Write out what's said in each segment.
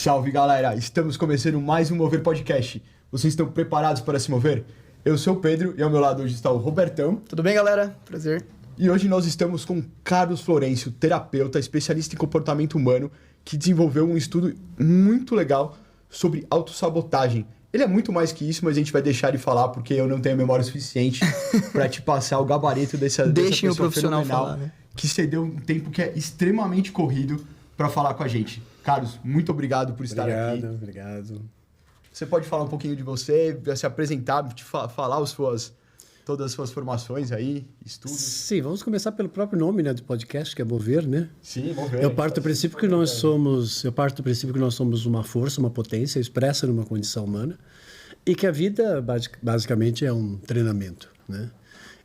Salve, galera! Estamos começando mais um Mover Podcast. Vocês estão preparados para se mover? Eu sou o Pedro e ao meu lado hoje está o Robertão. Tudo bem, galera? Prazer. E hoje nós estamos com Carlos Florencio, terapeuta, especialista em comportamento humano, que desenvolveu um estudo muito legal sobre autossabotagem. Ele é muito mais que isso, mas a gente vai deixar ele falar porque eu não tenho memória suficiente para te passar o gabarito dessa Deixem pessoa o profissional fenomenal falar, né? Que cedeu um tempo que é extremamente corrido para falar com a gente. Carlos, muito obrigado por estar aqui. Obrigado. Você pode falar um pouquinho de você, se apresentar, falar todas as suas formações aí, estudos? Sim, vamos começar pelo próprio nome, né, do podcast, que é Mover, né? Sim, Mover. Eu parto do princípio que nós somos uma força, uma potência expressa numa condição humana e que a vida basicamente é um treinamento, né?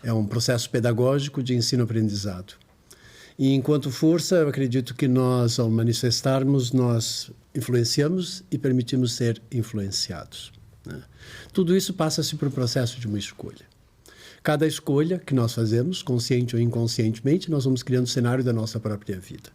É um processo pedagógico de ensino-aprendizado. E enquanto força, eu acredito que nós, ao manifestarmos, nós influenciamos e permitimos ser influenciados, né? Tudo isso passa-se por um processo de uma escolha. Cada escolha que nós fazemos, consciente ou inconscientemente, nós vamos criando o cenário da nossa própria vida.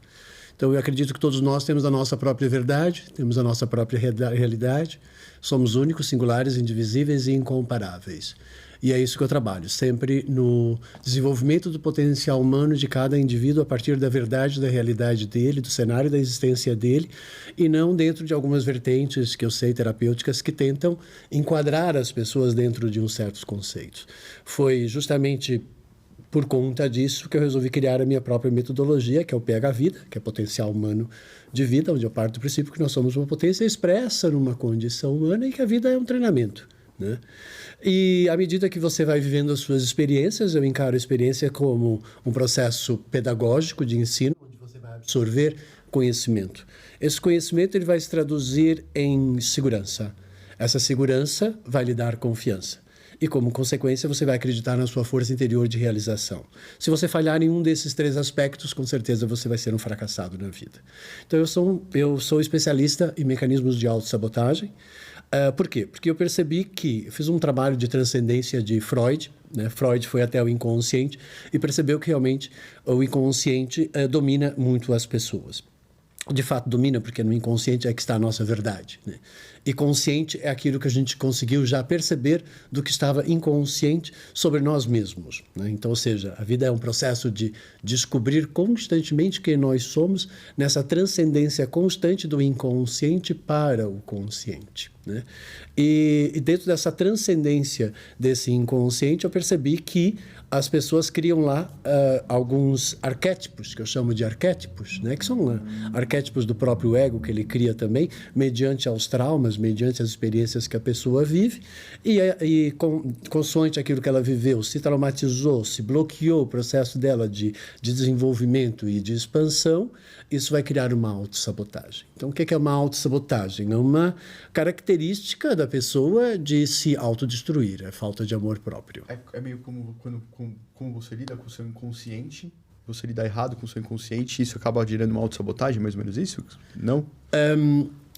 Então, eu acredito que todos nós temos a nossa própria verdade, temos a nossa própria realidade, somos únicos, singulares, indivisíveis e incomparáveis. E é isso que eu trabalho, sempre no desenvolvimento do potencial humano de cada indivíduo a partir da verdade, da realidade dele, do cenário da existência dele, e não dentro de algumas vertentes que eu sei, terapêuticas, que tentam enquadrar as pessoas dentro de uns certos conceitos. Foi justamente por conta disso que eu resolvi criar a minha própria metodologia, que é o PH Vida, que é Potencial Humano de Vida, onde eu parto do princípio que nós somos uma potência expressa numa condição humana e que a vida é um treinamento, né? E à medida que você vai vivendo as suas experiências, eu encaro a experiência como um processo pedagógico de ensino, onde você vai absorver conhecimento. Esse conhecimento ele vai se traduzir em segurança. Essa segurança vai lhe dar confiança. E, como consequência, você vai acreditar na sua força interior de realização. Se você falhar em um desses três aspectos, com certeza você vai ser um fracassado na vida. Então, eu sou especialista em mecanismos de autossabotagem. Por quê? Porque eu percebi que eu fiz um trabalho de transcendência de Freud, né? Freud foi até o inconsciente e percebeu que realmente o inconsciente domina muito as pessoas. De fato, domina porque no inconsciente é que está a nossa verdade, né? E consciente é aquilo que a gente conseguiu já perceber do que estava inconsciente sobre nós mesmos, né? Então, ou seja, a vida é um processo de descobrir constantemente quem nós somos nessa transcendência constante do inconsciente para o consciente, né? E dentro dessa transcendência desse inconsciente, eu percebi que as pessoas criam lá alguns arquétipos, que eu chamo de arquétipos, né? Que são arquétipos do próprio ego que ele cria também, mediante aos traumas, mediante as experiências que a pessoa vive, e consoante aquilo que ela viveu, se traumatizou, se bloqueou o processo dela de desenvolvimento e de expansão, isso vai criar uma autossabotagem. Então, o que é uma autossabotagem? É uma característica da pessoa de se autodestruir, é falta de amor próprio. É meio como você lida com o seu inconsciente, você lida errado com o seu inconsciente, isso acaba gerando uma autossabotagem, mais ou menos isso? Não?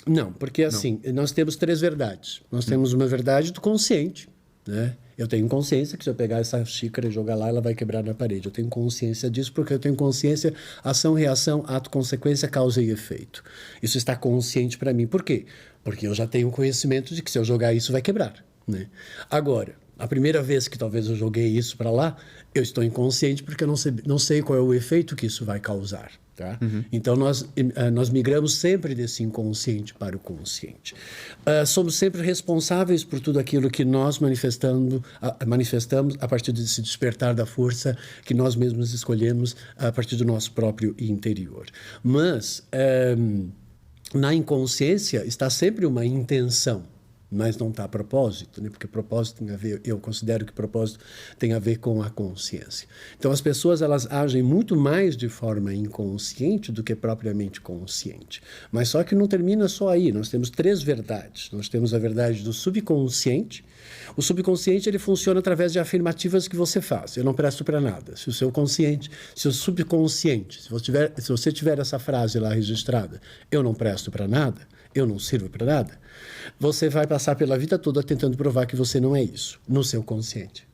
Não, porque assim, nós temos três verdades. Nós temos uma verdade do consciente, né? Eu tenho consciência que se eu pegar essa xícara e jogar lá, ela vai quebrar na parede. Eu tenho consciência disso porque eu tenho consciência, ação, reação, ato, consequência, causa e efeito. Isso está consciente para mim. Por quê? Porque eu já tenho conhecimento de que se eu jogar isso, vai quebrar, né? Agora, a primeira vez que talvez eu joguei isso para lá, eu estou inconsciente porque eu não sei qual é o efeito que isso vai causar, tá? Então, nós migramos sempre desse inconsciente para o consciente. Somos sempre responsáveis por tudo aquilo que nós manifestamos a partir desse despertar da força que nós mesmos escolhemos a partir do nosso próprio interior. Mas, na inconsciência está sempre uma intenção, mas não está propósito, né? Porque propósito tem a ver, eu considero que propósito tem a ver com a consciência. Então, as pessoas, elas agem muito mais de forma inconsciente do que propriamente consciente. Mas só que não termina só aí, nós temos três verdades. Nós temos a verdade do subconsciente. O subconsciente, ele funciona através de afirmativas que você faz. Eu não presto para nada. Se o seu consciente, se o subconsciente, se você tiver essa frase lá registrada, eu não presto para nada, eu não sirvo para nada, você vai passar pela vida toda tentando provar que você não é isso, no seu consciente.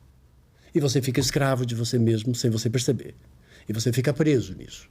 E você fica escravo de você mesmo sem você perceber. E você fica preso nisso.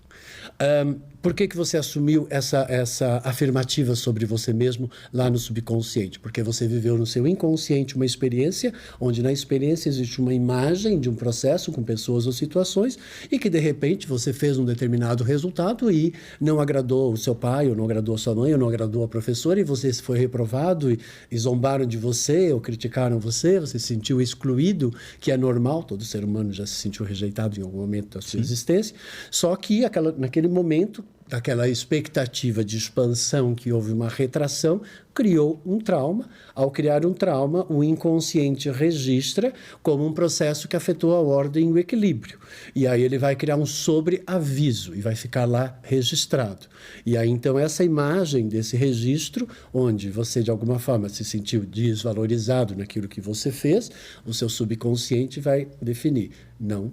Por que você assumiu essa afirmativa sobre você mesmo lá no subconsciente? Porque você viveu no seu inconsciente uma experiência, onde na experiência existe uma imagem de um processo com pessoas ou situações, e que de repente você fez um determinado resultado e não agradou o seu pai, ou não agradou a sua mãe, ou não agradou a professora, e você foi reprovado e zombaram de você, ou criticaram você se sentiu excluído, que é normal, todo ser humano já se sentiu rejeitado em algum momento da sua existência, só que naquele momento, daquela expectativa de expansão que houve uma retração, criou um trauma. Ao criar um trauma, o inconsciente registra como um processo que afetou a ordem e o equilíbrio. E aí ele vai criar um sobreaviso e vai ficar lá registrado. E aí, então, essa imagem desse registro, onde você, de alguma forma, se sentiu desvalorizado naquilo que você fez, o seu subconsciente vai definir: não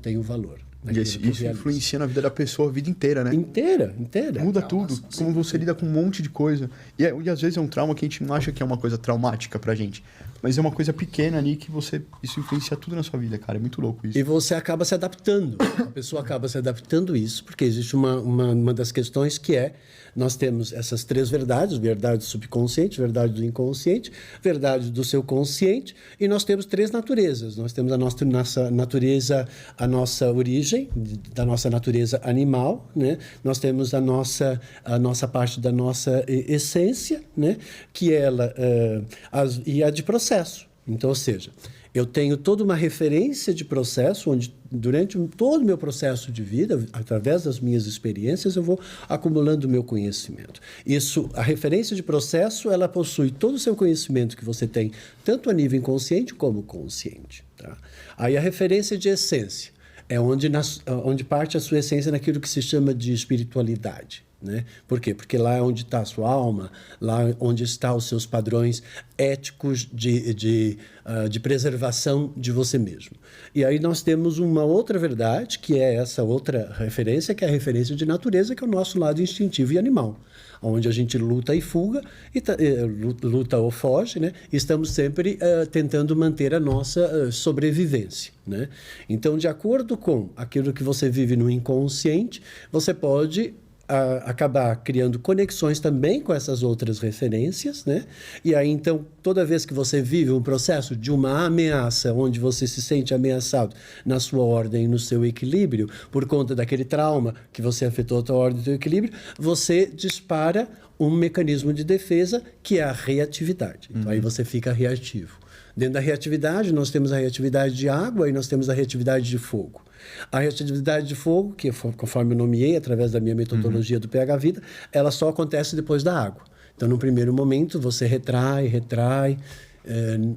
tenho valor. E isso influencia na vida da pessoa a vida inteira, né? Inteira. Muda tudo, como você lida com um monte de coisa. E às vezes é um trauma que a gente não acha que é uma coisa traumática pra gente. Mas é uma coisa pequena ali que isso influencia tudo na sua vida, cara. É muito louco isso. E você acaba se adaptando. A pessoa acaba se adaptando a isso, porque existe uma das questões que é: nós temos essas 3 verdades: verdade do subconsciente, verdade do inconsciente, verdade do seu consciente, e nós temos 3 naturezas. Nós temos a nossa natureza, a nossa origem, da nossa natureza animal, né? Nós temos a nossa parte da nossa essência, né? Que ela e a de processo. Então, ou seja, eu tenho toda uma referência de processo, onde durante todo o meu processo de vida, através das minhas experiências, eu vou acumulando o meu conhecimento. A referência de processo, ela possui todo o seu conhecimento que você tem, tanto a nível inconsciente como consciente. Tá? Aí a referência de essência é onde parte a sua essência naquilo que se chama de espiritualidade. Né? Por quê? Porque lá é onde está a sua alma, lá onde estão os seus padrões éticos de preservação de você mesmo. E aí nós temos uma outra verdade, que é essa outra referência, que é a referência de natureza, que é o nosso lado instintivo e animal, onde a gente luta e fuga, luta ou foge, né? E estamos sempre tentando manter a nossa sobrevivência. Né? Então, de acordo com aquilo que você vive no inconsciente, você pode acabar criando conexões também com essas outras referências, né? E aí, então, toda vez que você vive um processo de uma ameaça, onde você se sente ameaçado na sua ordem, no seu equilíbrio, por conta daquele trauma que você afetou a tua ordem e o teu equilíbrio, você dispara um mecanismo de defesa, que é a reatividade. Então, aí você fica reativo. Dentro da reatividade, nós temos a reatividade de água e nós temos a reatividade de fogo. A reatividade de fogo, que conforme eu nomeei, através da minha metodologia do pH Vida, ela só acontece depois da água. Então, no primeiro momento, você retrai,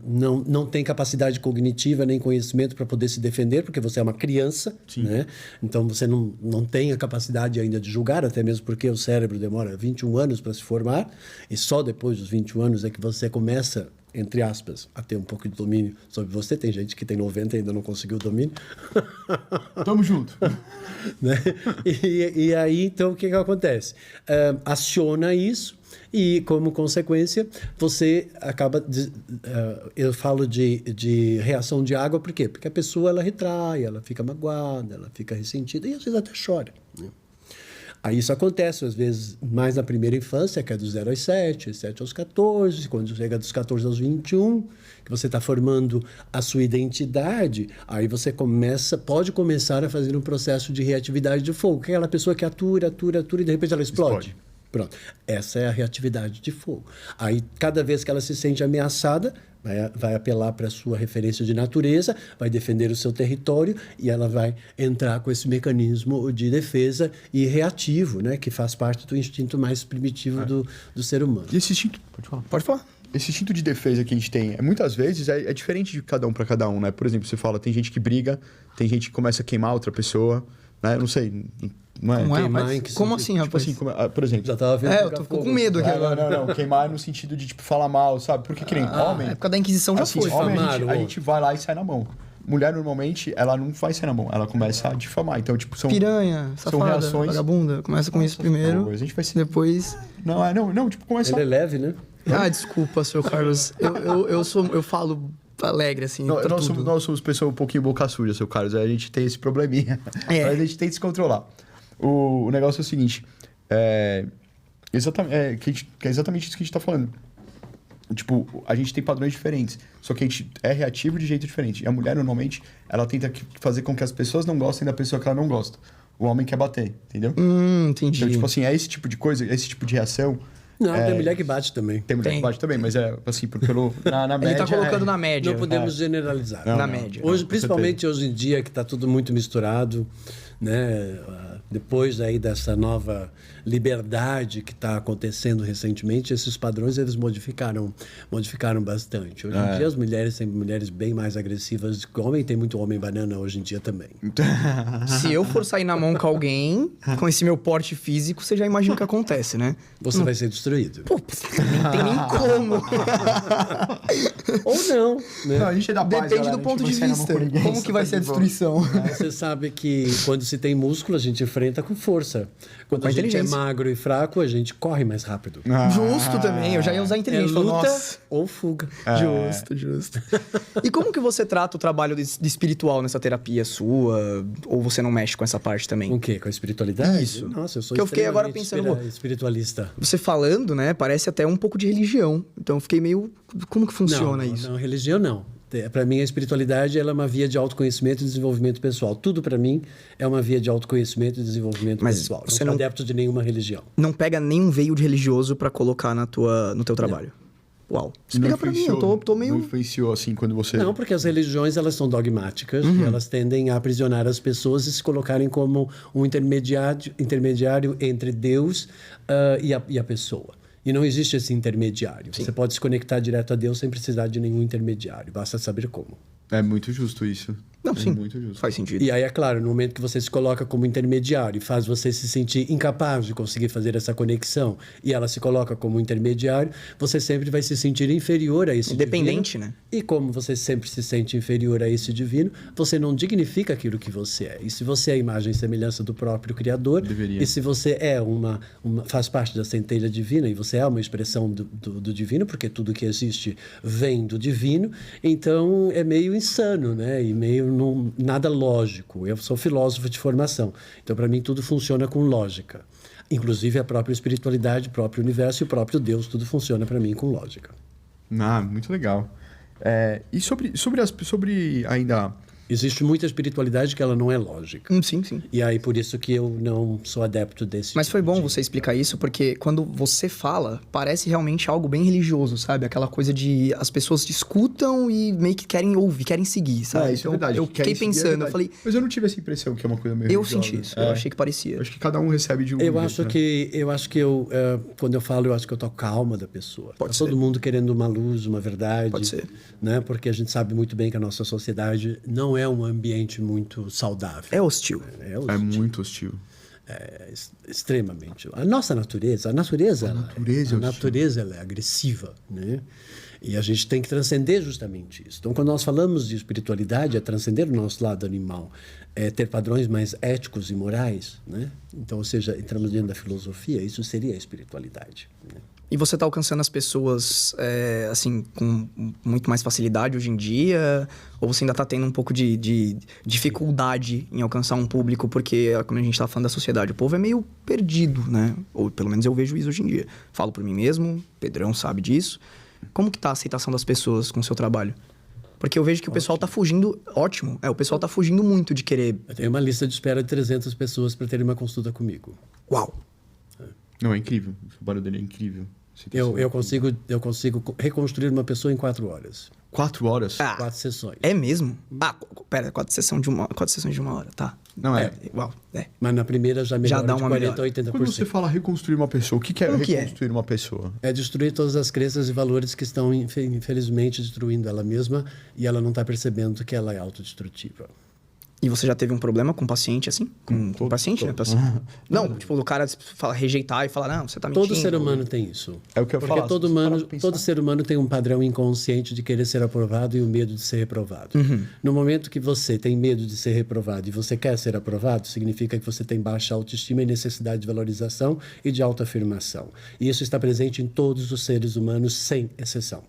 não tem capacidade cognitiva nem conhecimento para poder se defender, porque você é uma criança, né? Então você não tem a capacidade ainda de julgar, até mesmo porque o cérebro demora 21 anos para se formar, e só depois dos 21 anos é que você começa, entre aspas, a ter um pouco de domínio sobre você. Tem gente que tem 90 e ainda não conseguiu o domínio. Tamo junto. Né? E aí, então, o que acontece? Aciona isso e, como consequência, você acaba... eu falo de reação de água, por quê? Porque a pessoa, ela retrai, ela fica magoada, ela fica ressentida e, às vezes, até chora, né? Aí isso acontece, às vezes, mais na primeira infância, que é dos 0 aos 7, 7 aos 14, quando chega dos 14 aos 21, que você está formando a sua identidade, aí você pode começar a fazer um processo de reatividade de fogo, que é aquela pessoa que atura, e de repente ela explode. Pronto. Essa é a reatividade de fogo. Aí, cada vez que ela se sente ameaçada, vai apelar para a sua referência de natureza, vai defender o seu território e ela vai entrar com esse mecanismo de defesa e reativo, né, que faz parte do instinto mais primitivo do ser humano. E esse instinto... Pode falar. Esse instinto de defesa que a gente tem, muitas vezes, é diferente de cada um para cada um, né? Por exemplo, você fala, tem gente que briga, tem gente que começa a queimar outra pessoa, né? Eu não sei... Não é? Como assim, rapaz? Tipo assim, por exemplo... Já tava vendo eu tô com medo aqui agora. Não. Queimar no sentido de, tipo, falar mal, sabe? Porque que nem homem... Na época da Inquisição já foi. Homem, a gente vai lá e sai na mão. Mulher, normalmente, ela não vai sair na mão. Ela começa a difamar. Então, tipo, são... Piranha, safada, reações... vagabunda. Começa com isso primeiro, a gente vai se... depois... Não, tipo, começa... Ele é leve, né? Desculpa, senhor Carlos. Eu falo... alegre, assim, nós somos pessoas um pouquinho boca suja, seu Carlos. A gente tem esse probleminha. Mas a gente tem que se controlar. O negócio é o seguinte, é exatamente isso que a gente tá falando. Tipo, a gente tem padrões diferentes, só que a gente é reativo de jeito diferente. E a mulher, normalmente, ela tenta fazer com que as pessoas não gostem da pessoa que ela não gosta. O homem quer bater, entendeu? Entendi. Então, tipo assim, é esse tipo de coisa, esse tipo de reação. Não, tem mulher que bate também. Tem mulher que bate também, mas é assim, na média... Ele tá colocando na média. Não podemos generalizar. Na média. Hoje, principalmente hoje em dia, que está tudo muito misturado, né? Depois aí dessa nova liberdade que está acontecendo recentemente, esses padrões eles modificaram bastante. Hoje em dia as mulheres têm mulheres bem mais agressivas que homem, tem muito homem banana hoje em dia também. Se eu for sair na mão com alguém, com esse meu porte físico, você já imagina o que acontece, né? Você vai ser destruído. Pô, não tem nem como. Ou não, né? Não, a gente é da paz, Depende galera, do ponto a de gente vai sair na mão vista. com ninguém, Como só que vai tá ser a de boa. destruição? Você sabe que quando se tem músculo, a gente enfrenta com força. Quando Com a gente é inteligência. magro e fraco, a gente corre mais rápido. Justo também, eu já ia usar É inteligência. luta Nossa. ou fuga. Justo. E como que você trata o trabalho de espiritual nessa terapia sua? Ou você não mexe com essa parte também? Com o quê? Com a espiritualidade? Isso. Nossa, eu sou Que eu fiquei agora extremamente pensando, espiritualista. Você falando, né, parece até um pouco de religião. Então eu fiquei meio... Como que funciona não, isso? Não, religião não. Para mim, a espiritualidade ela é uma via de autoconhecimento e desenvolvimento pessoal. Tudo, para mim, é uma via de autoconhecimento e desenvolvimento Mas pessoal. você não não- sou adepto de nenhuma religião. Não pega nenhum veio de religioso pra colocar no teu trabalho. Uau. Não Explica pra mim, eu tô Não meio... influenciou, assim, quando você... Não, porque as religiões elas são dogmáticas e elas tendem a aprisionar as pessoas e se colocarem como um intermediário entre Deus e a pessoa. E não existe esse intermediário. Você pode se conectar direto a Deus sem precisar de nenhum intermediário. Basta saber como. É muito justo isso. Não, É sim, muito justo. faz sentido. E aí, é claro, no momento que você se coloca como intermediário e faz você se sentir incapaz de conseguir fazer essa conexão e ela se coloca como intermediário, você sempre vai se sentir inferior a esse Independente, divino. né? E como você sempre se sente inferior a esse divino, você não dignifica aquilo que você é. E se você é a imagem e semelhança do próprio Criador, Deveria. e se você é faz parte da centelha divina e você é uma expressão do divino, porque tudo que existe vem do divino, então é meio insano, né? E meio nada lógico. Eu sou filósofo de formação, então para mim tudo funciona com lógica. Inclusive a própria espiritualidade, o próprio universo e o próprio Deus, tudo funciona para mim com lógica. Muito legal. E sobre ainda... Existe muita espiritualidade que ela não é lógica. Sim, sim. E aí por isso que eu não sou adepto desse. Mas tipo foi bom de- você explicar isso, porque quando você fala, parece realmente algo bem religioso, sabe? Aquela coisa de as pessoas te escutam e meio que querem ouvir, querem seguir, sabe? isso é Então, verdade. eu Querem fiquei seguir, é pensando, eu verdade. falei, Mas eu não tive essa impressão que é uma coisa meio eu religiosa. senti isso, eu achei que parecia. Acho que cada um recebe de um Eu jeito, acho né? que quando eu falo, eu acho que eu toco a alma da pessoa. Pode Tá ser. todo mundo querendo uma luz, uma verdade. Pode ser. Né? Porque a gente sabe muito bem que a nossa sociedade não é um ambiente muito saudável. É hostil. É É hostil. muito hostil. Extremamente. A nossa natureza, a natureza ela é agressiva, né? E a gente tem que transcender justamente isso. Então, quando nós falamos de espiritualidade, é transcender o nosso lado animal, é ter padrões mais éticos e morais, né? Então, ou seja, entramos dentro da filosofia, isso seria a espiritualidade, né? E você tá alcançando as pessoas, assim, com muito mais facilidade hoje em dia? Ou você ainda tá tendo um pouco de dificuldade em alcançar um público? Porque, como a gente tá falando da sociedade, o povo é meio perdido, né? Ou pelo menos eu vejo isso hoje em dia. Falo por mim mesmo, Pedrão sabe disso. Como que tá a aceitação das pessoas com o seu trabalho? Porque eu vejo que o pessoal tá fugindo... Ótimo. O pessoal tá fugindo muito de querer... Eu tenho uma lista de espera de 300 pessoas para terem uma consulta comigo. Uau! Não, é incrível. O trabalho dele é incrível. Eu consigo reconstruir uma pessoa em 4 horas. 4 horas? 4 sessões. É mesmo? Pera, 4 sessões de uma hora, tá. Não, Uau, Mas na primeira já melhora dá de uma 40% a melhora. 80%. Quando você fala reconstruir uma pessoa, o que é O que é? reconstruir uma pessoa? É destruir todas as crenças e valores que estão, infelizmente, destruindo ela mesma e ela não está percebendo que ela é autodestrutiva. E você já teve um problema com paciente, assim? Com paciente, né? Não, tipo, o cara fala, rejeitar e falar, não, você tá mentindo. Todo ser humano tem isso. É o que eu Porque falo, todo se você parar humano, pra pensar. todo ser humano tem um padrão inconsciente de querer ser aprovado e o medo de ser reprovado. No momento que você tem medo de ser reprovado e você quer ser aprovado, significa que você tem baixa autoestima e necessidade de valorização e de autoafirmação. E isso está presente em todos os seres humanos, sem exceção.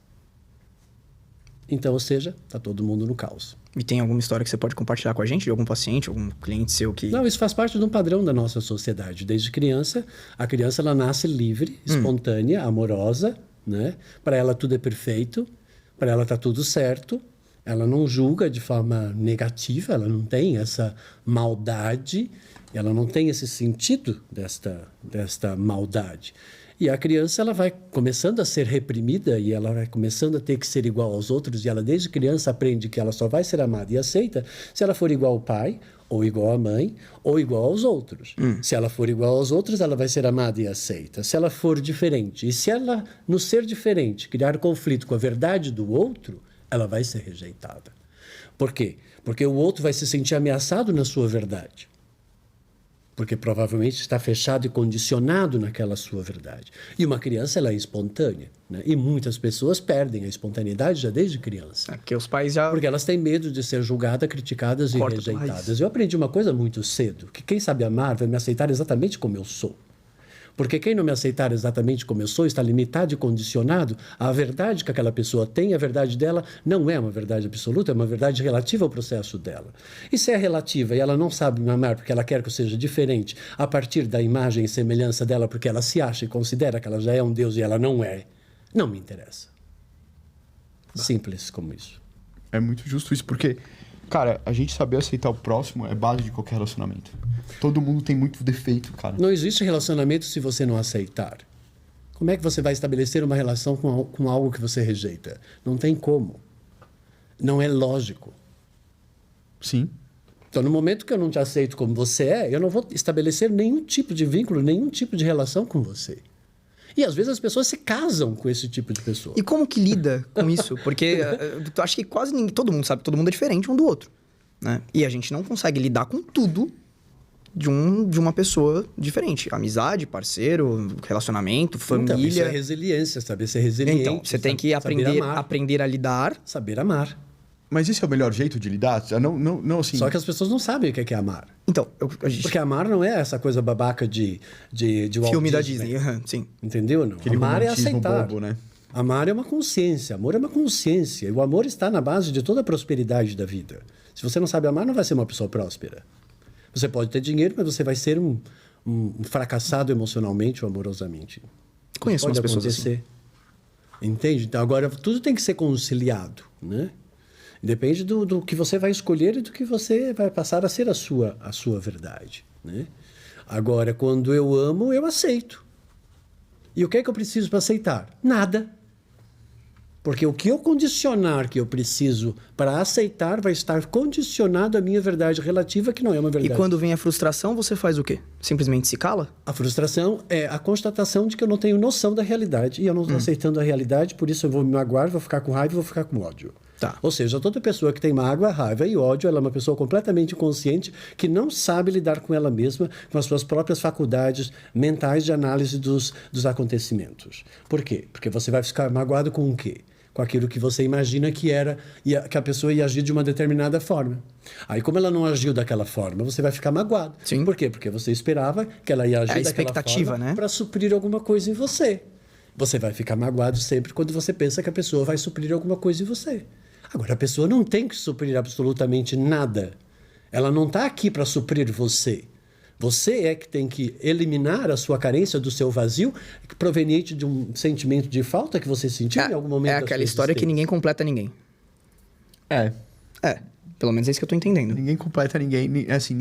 Então, ou seja, está todo mundo no caos. E tem alguma história que você pode compartilhar com a gente? De algum paciente, algum cliente seu que... Não, isso faz parte de um padrão da nossa sociedade. Desde criança, a criança ela nasce livre, espontânea, amorosa, né? Para ela tudo é perfeito, para ela está tudo certo. Ela não julga de forma negativa, ela não tem essa maldade, ela não tem esse sentido desta maldade. E a criança ela vai começando a ser reprimida e ela vai começando a ter que ser igual aos outros, e ela desde criança aprende que ela só vai ser amada e aceita se ela for igual ao pai, ou igual à mãe, ou igual aos outros. Se ela for igual aos outros, ela vai ser amada e aceita. Se ela for diferente, e se ela, no ser diferente, criar conflito com a verdade do outro, ela vai ser rejeitada. Por quê? Porque o outro vai se sentir ameaçado na sua verdade. Porque provavelmente está fechado e condicionado naquela sua verdade. E uma criança, ela é espontânea, né? E muitas pessoas perdem a espontaneidade já desde criança. Porque os pais já... Porque elas têm medo de ser julgadas, criticadas e rejeitadas. Eu aprendi uma coisa muito cedo, que quem sabe amar vai me aceitar exatamente como eu sou. Porque quem não me aceitar exatamente como eu sou está limitado e condicionado à verdade que aquela pessoa tem. A verdade dela não é uma verdade absoluta, é uma verdade relativa ao processo dela. E se é relativa e ela não sabe me amar porque ela quer que eu seja diferente a partir da imagem e semelhança dela, porque ela se acha e considera que ela já é um Deus e ela não é, não me interessa. Simples como isso. É muito justo isso, porque, cara, a gente saber aceitar o próximo é base de qualquer relacionamento. Todo mundo tem muito defeito, cara. Não existe relacionamento se você não aceitar. Como é que você vai estabelecer uma relação com algo que você rejeita? Não tem como. Não é lógico. Sim. Então, no momento que eu não te aceito como você é, eu não vou estabelecer nenhum tipo de vínculo, nenhum tipo de relação com você. E, às vezes, as pessoas se casam com esse tipo de pessoa. E como que lida com isso? Porque eu acho que quase ninguém... Todo mundo sabe que todo mundo é diferente um do outro, né? E a gente não consegue lidar com tudo de uma pessoa diferente. Amizade, parceiro, relacionamento, família... Então, isso é resiliência, saber ser resiliente. Então, você tem que aprender a lidar. Saber amar. Mas esse é o melhor jeito de lidar? Não assim... Só que as pessoas não sabem o que é amar. Então, Porque amar não é essa coisa babaca de Walt filme da Disney. Disney, sim. Entendeu? Não. Aquele Amar é romantismo aceitar. bobo, né? Amar é uma consciência. Amor é uma consciência. E o amor está na base de toda a prosperidade da vida. Se você não sabe amar, não vai ser uma pessoa próspera. Você pode ter dinheiro, mas você vai ser um fracassado emocionalmente ou amorosamente. Conheço umas pessoas assim. Entende? Então, agora, tudo tem que ser conciliado, né? Depende do que você vai escolher e do que você vai passar a ser a sua verdade, né? Agora, quando eu amo, eu aceito. E o que é que eu preciso para aceitar? Nada. Porque o que eu condicionar que eu preciso para aceitar vai estar condicionado à minha verdade relativa, que não é uma verdade. E quando vem a frustração, você faz o quê? Simplesmente se cala? A frustração é a constatação de que eu não tenho noção da realidade e eu não estou aceitando a realidade, por isso eu vou me magoar, vou ficar com raiva e vou ficar com ódio. Tá. Ou seja, toda pessoa que tem mágoa, raiva e ódio, ela é uma pessoa completamente inconsciente que não sabe lidar com ela mesma, com as suas próprias faculdades mentais de análise dos acontecimentos. Por quê? Porque você vai ficar magoado com o quê? Com aquilo que você imagina que que a pessoa ia agir de uma determinada forma. Aí, como ela não agiu daquela forma, você vai ficar magoado. Sim. Por quê? Porque você esperava que ela ia agir daquela forma, né? Para suprir alguma coisa em você. Você vai ficar magoado sempre quando você pensa que a pessoa vai suprir alguma coisa em você. Agora, a pessoa não tem que suprir absolutamente nada. Ela não está aqui para suprir você. Você é que tem que eliminar a sua carência do seu vazio proveniente de um sentimento de falta que você sentiu em algum momento. É aquela história que ninguém completa ninguém. Pelo menos é isso que eu tô entendendo. Ninguém completa ninguém. Assim,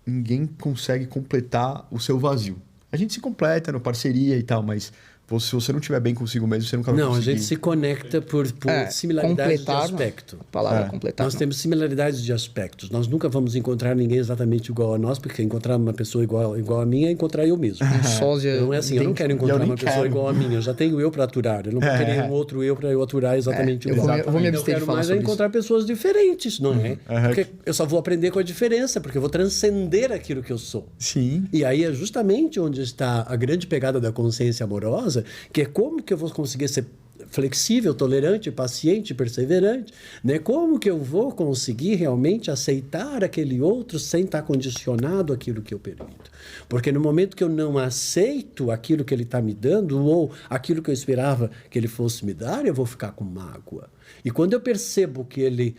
ninguém consegue completar o seu vazio. A gente se completa no parceria e tal, mas se você não estiver bem consigo mesmo, você nunca vai conseguir. Não, a gente se conecta por similaridades de aspecto. A palavra completar. Nós temos similaridades de aspectos. Nós nunca vamos encontrar ninguém exatamente igual a nós, porque encontrar uma pessoa igual a mim é encontrar eu mesmo. Sósia. Não é assim, eu não quero encontrar uma pessoa igual a mim. Eu já tenho eu para aturar. Eu não vou querer um outro eu para eu aturar exatamente igual. Eu vou me abster de falar mais sobre encontrar pessoas diferentes, não é? Porque eu só vou aprender com a diferença, porque eu vou transcender aquilo que eu sou. Sim. E aí é justamente onde está a grande pegada da consciência amorosa, que é como que eu vou conseguir ser flexível, tolerante, paciente, perseverante, né? Como que eu vou conseguir realmente aceitar aquele outro sem estar condicionado àquilo que eu permito? Porque no momento que eu não aceito aquilo que ele está me dando ou aquilo que eu esperava que ele fosse me dar, eu vou ficar com mágoa. E quando eu percebo que ele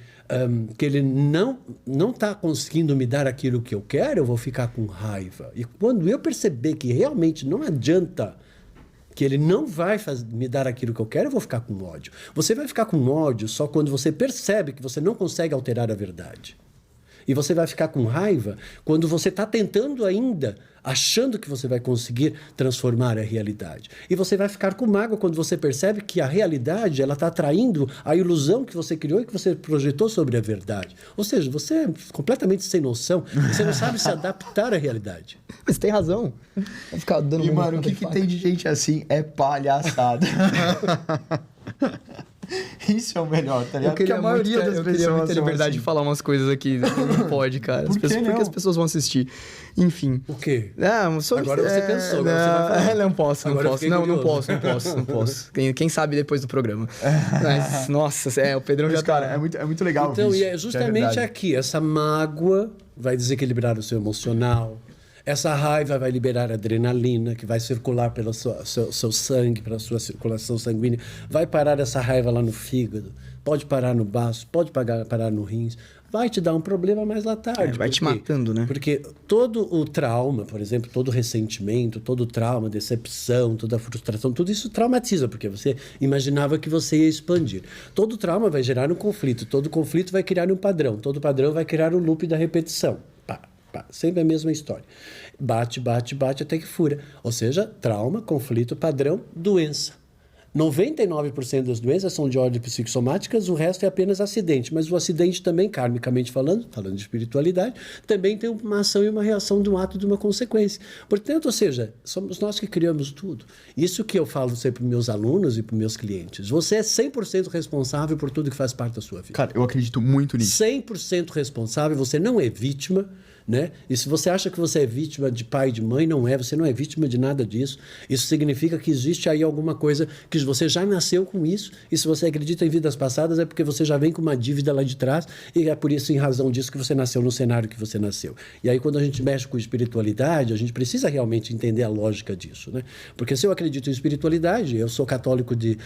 não está conseguindo me dar aquilo que eu quero, eu vou ficar com raiva. E quando eu perceber que realmente não adianta, que ele não vai me dar aquilo que eu quero, eu vou ficar com ódio. Você vai ficar com ódio só quando você percebe que você não consegue alterar a verdade. E você vai ficar com raiva quando você está tentando ainda, achando que você vai conseguir transformar a realidade. E você vai ficar com mágoa quando você percebe que a realidade ela está atraindo a ilusão que você criou e que você projetou sobre a verdade. Ou seja, você é completamente sem noção, você não sabe se adaptar à realidade. Mas tem razão. Vai ficar dando E, mano, o que tem de gente assim é palhaçada. Isso é o melhor, tá ligado? Porque a maioria das pessoas... Eu queria muito ter liberdade de falar umas coisas aqui. Não pode, cara. Por que não? Porque as pessoas vão assistir. Enfim. O quê? Não, Agora você pensou, agora você vai falar. Não posso. Não posso. Quem sabe depois do programa. Mas, nossa, o Pedrão já cara, é muito legal então, isso. E é justamente aqui, essa mágoa vai desequilibrar o seu emocional. Essa raiva vai liberar adrenalina, que vai circular pelo seu sangue, pela sua circulação sanguínea. Vai parar essa raiva lá no fígado. Pode parar no baço, pode parar no rins. Vai te dar um problema mais lá tarde. Vai te matando, né? Porque todo o trauma, por exemplo, todo o ressentimento, todo o trauma, decepção, toda a frustração, tudo isso traumatiza, porque você imaginava que você ia expandir. Todo trauma vai gerar um conflito, todo conflito vai criar um padrão, todo padrão vai criar um loop da repetição. Sempre a mesma história. Bate até que fura. Ou seja, trauma, conflito, padrão, doença. 99% das doenças são de ordem psicossomáticas, o resto é apenas acidente. Mas o acidente também, karmicamente falando de espiritualidade, também tem uma ação e uma reação de um ato e de uma consequência. Portanto, ou seja, somos nós que criamos tudo. Isso que eu falo sempre para meus alunos e para meus clientes. Você é 100% responsável por tudo que faz parte da sua vida. Cara, eu acredito muito nisso. 100% responsável, você não é vítima, né? E se você acha que você é vítima de pai e de mãe, não é, você não é vítima de nada disso. Isso significa que existe aí alguma coisa que você já nasceu com isso, e se você acredita em vidas passadas é porque você já vem com uma dívida lá de trás, e é por isso, em razão disso, que você nasceu no cenário que você nasceu. E aí, quando a gente mexe com espiritualidade, a gente precisa realmente entender a lógica disso, né? Porque se eu acredito em espiritualidade, eu sou católico de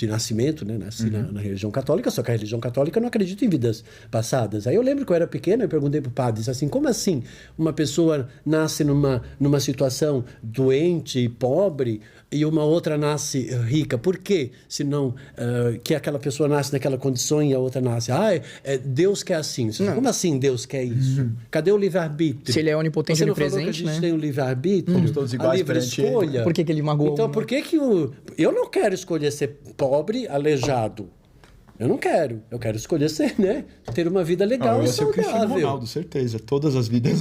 nascimento, né? Nasci na religião católica, só que a religião católica não acredita em vidas passadas. Aí eu lembro que eu era pequeno, eu perguntei pro padre, disse assim, como assim uma pessoa nasce numa situação doente e pobre e uma outra nasce rica? Por quê? Senão que aquela pessoa nasce naquela condição e a outra nasce. Deus quer assim. Como assim Deus quer isso? Cadê o livre-arbítrio? Se ele é onipotente e onipresente, né? A gente tem o livre-arbítrio, somos todos iguais, a livre escolha. Por que ele magoou? Então, por que eu não quero escolher ser pobre, aleijado? Eu não quero. Eu quero escolher ser, né? Ter uma vida legal e saudável. Eu ia ser o Cristiano Ronaldo, certeza. Todas as vidas.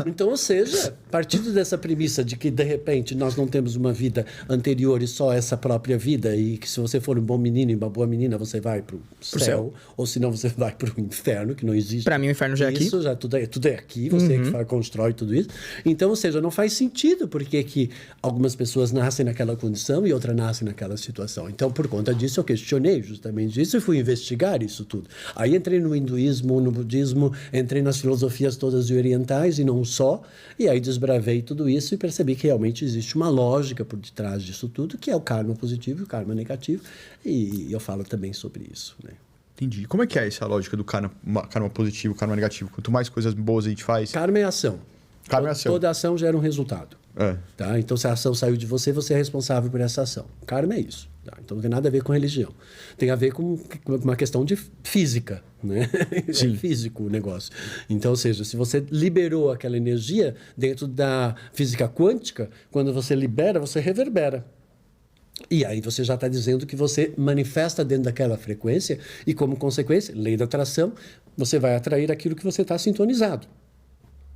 Então, ou seja, partindo dessa premissa de que, de repente, nós não temos uma vida anterior e só essa própria vida, e que se você for um bom menino e uma boa menina, você vai pro céu, ou senão você vai pro inferno, que não existe. Pra mim, o inferno já é aqui. Isso, já tudo é aqui, você que constrói tudo isso. Então, ou seja, não faz sentido porque que algumas pessoas nascem naquela condição e outras nascem naquela situação. Então, por conta disso, eu questionei justamente isso e fui investigar isso tudo. Aí entrei no hinduísmo, no budismo, entrei nas filosofias todas orientais e não só, e aí desbravei tudo isso e percebi que realmente existe uma lógica por detrás disso tudo, que é o karma positivo e o karma negativo, e eu falo também sobre isso, né? Entendi. Como é que é essa lógica do karma positivo, karma negativo? Quanto mais coisas boas a gente faz... Karma é ação. Karma é ação. Toda ação gera um resultado. Tá? Então, se a ação saiu de você, você é responsável por essa ação. Karma é isso. Tá? Então, não tem nada a ver com religião. Tem a ver com uma questão de física. Né? Sim. É físico o negócio. Então, ou seja, se você liberou aquela energia dentro da física quântica, quando você libera, você reverbera. E aí você já está dizendo que você manifesta dentro daquela frequência e, como consequência, lei da atração, você vai atrair aquilo que você está sintonizado.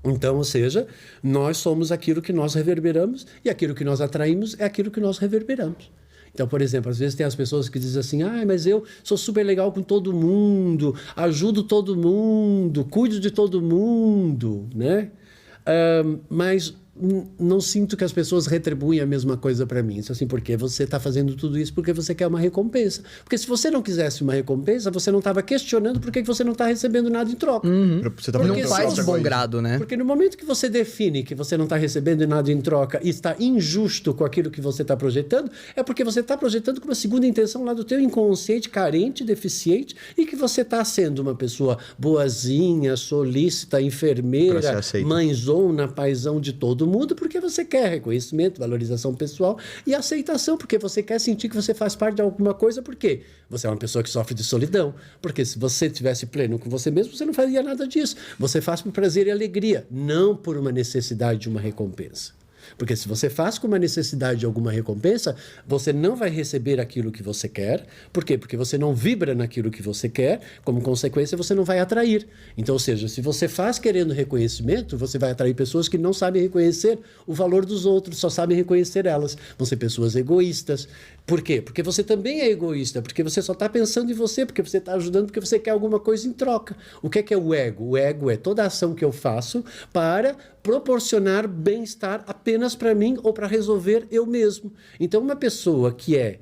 Então, ou seja, nós somos aquilo que nós reverberamos e aquilo que nós atraímos é aquilo que nós reverberamos. Então, por exemplo, às vezes tem as pessoas que dizem assim, mas eu sou super legal com todo mundo, ajudo todo mundo, cuido de todo mundo, né? Mas não sinto que as pessoas retribuem a mesma coisa para mim. Isso assim, porque você está fazendo tudo isso porque você quer uma recompensa. Porque se você não quisesse uma recompensa, você não estava questionando por que você não está recebendo nada em troca. Você tá Não fazendo faz outra de bom coisa. grado, né? Porque no momento que você define que você não está recebendo nada em troca e está injusto com aquilo que você está projetando, é porque você está projetando com uma segunda intenção lá do teu inconsciente, carente, deficiente, e que você está sendo uma pessoa boazinha, solícita, Pra ser enfermeira, aceito. mãezona, paizão de todo mundo, porque você quer reconhecimento, valorização pessoal e aceitação, porque você quer sentir que você faz parte de alguma coisa, porque você é uma pessoa que sofre de solidão. Porque se você estivesse pleno com você mesmo, você não faria nada disso. Você faz por prazer e alegria, não por uma necessidade de uma recompensa. Porque se você faz com uma necessidade de alguma recompensa, você não vai receber aquilo que você quer. Por quê? Porque você não vibra naquilo que você quer, como consequência, você não vai atrair. Então, ou seja, se você faz querendo reconhecimento, você vai atrair pessoas que não sabem reconhecer o valor dos outros, só sabem reconhecer elas. Vão ser pessoas egoístas. Por quê? Porque você também é egoísta, porque você só está pensando em você, porque você está ajudando, porque você quer alguma coisa em troca. O que é o ego? O ego é toda a ação que eu faço para proporcionar bem-estar apenas para mim ou para resolver eu mesmo. Então, uma pessoa que é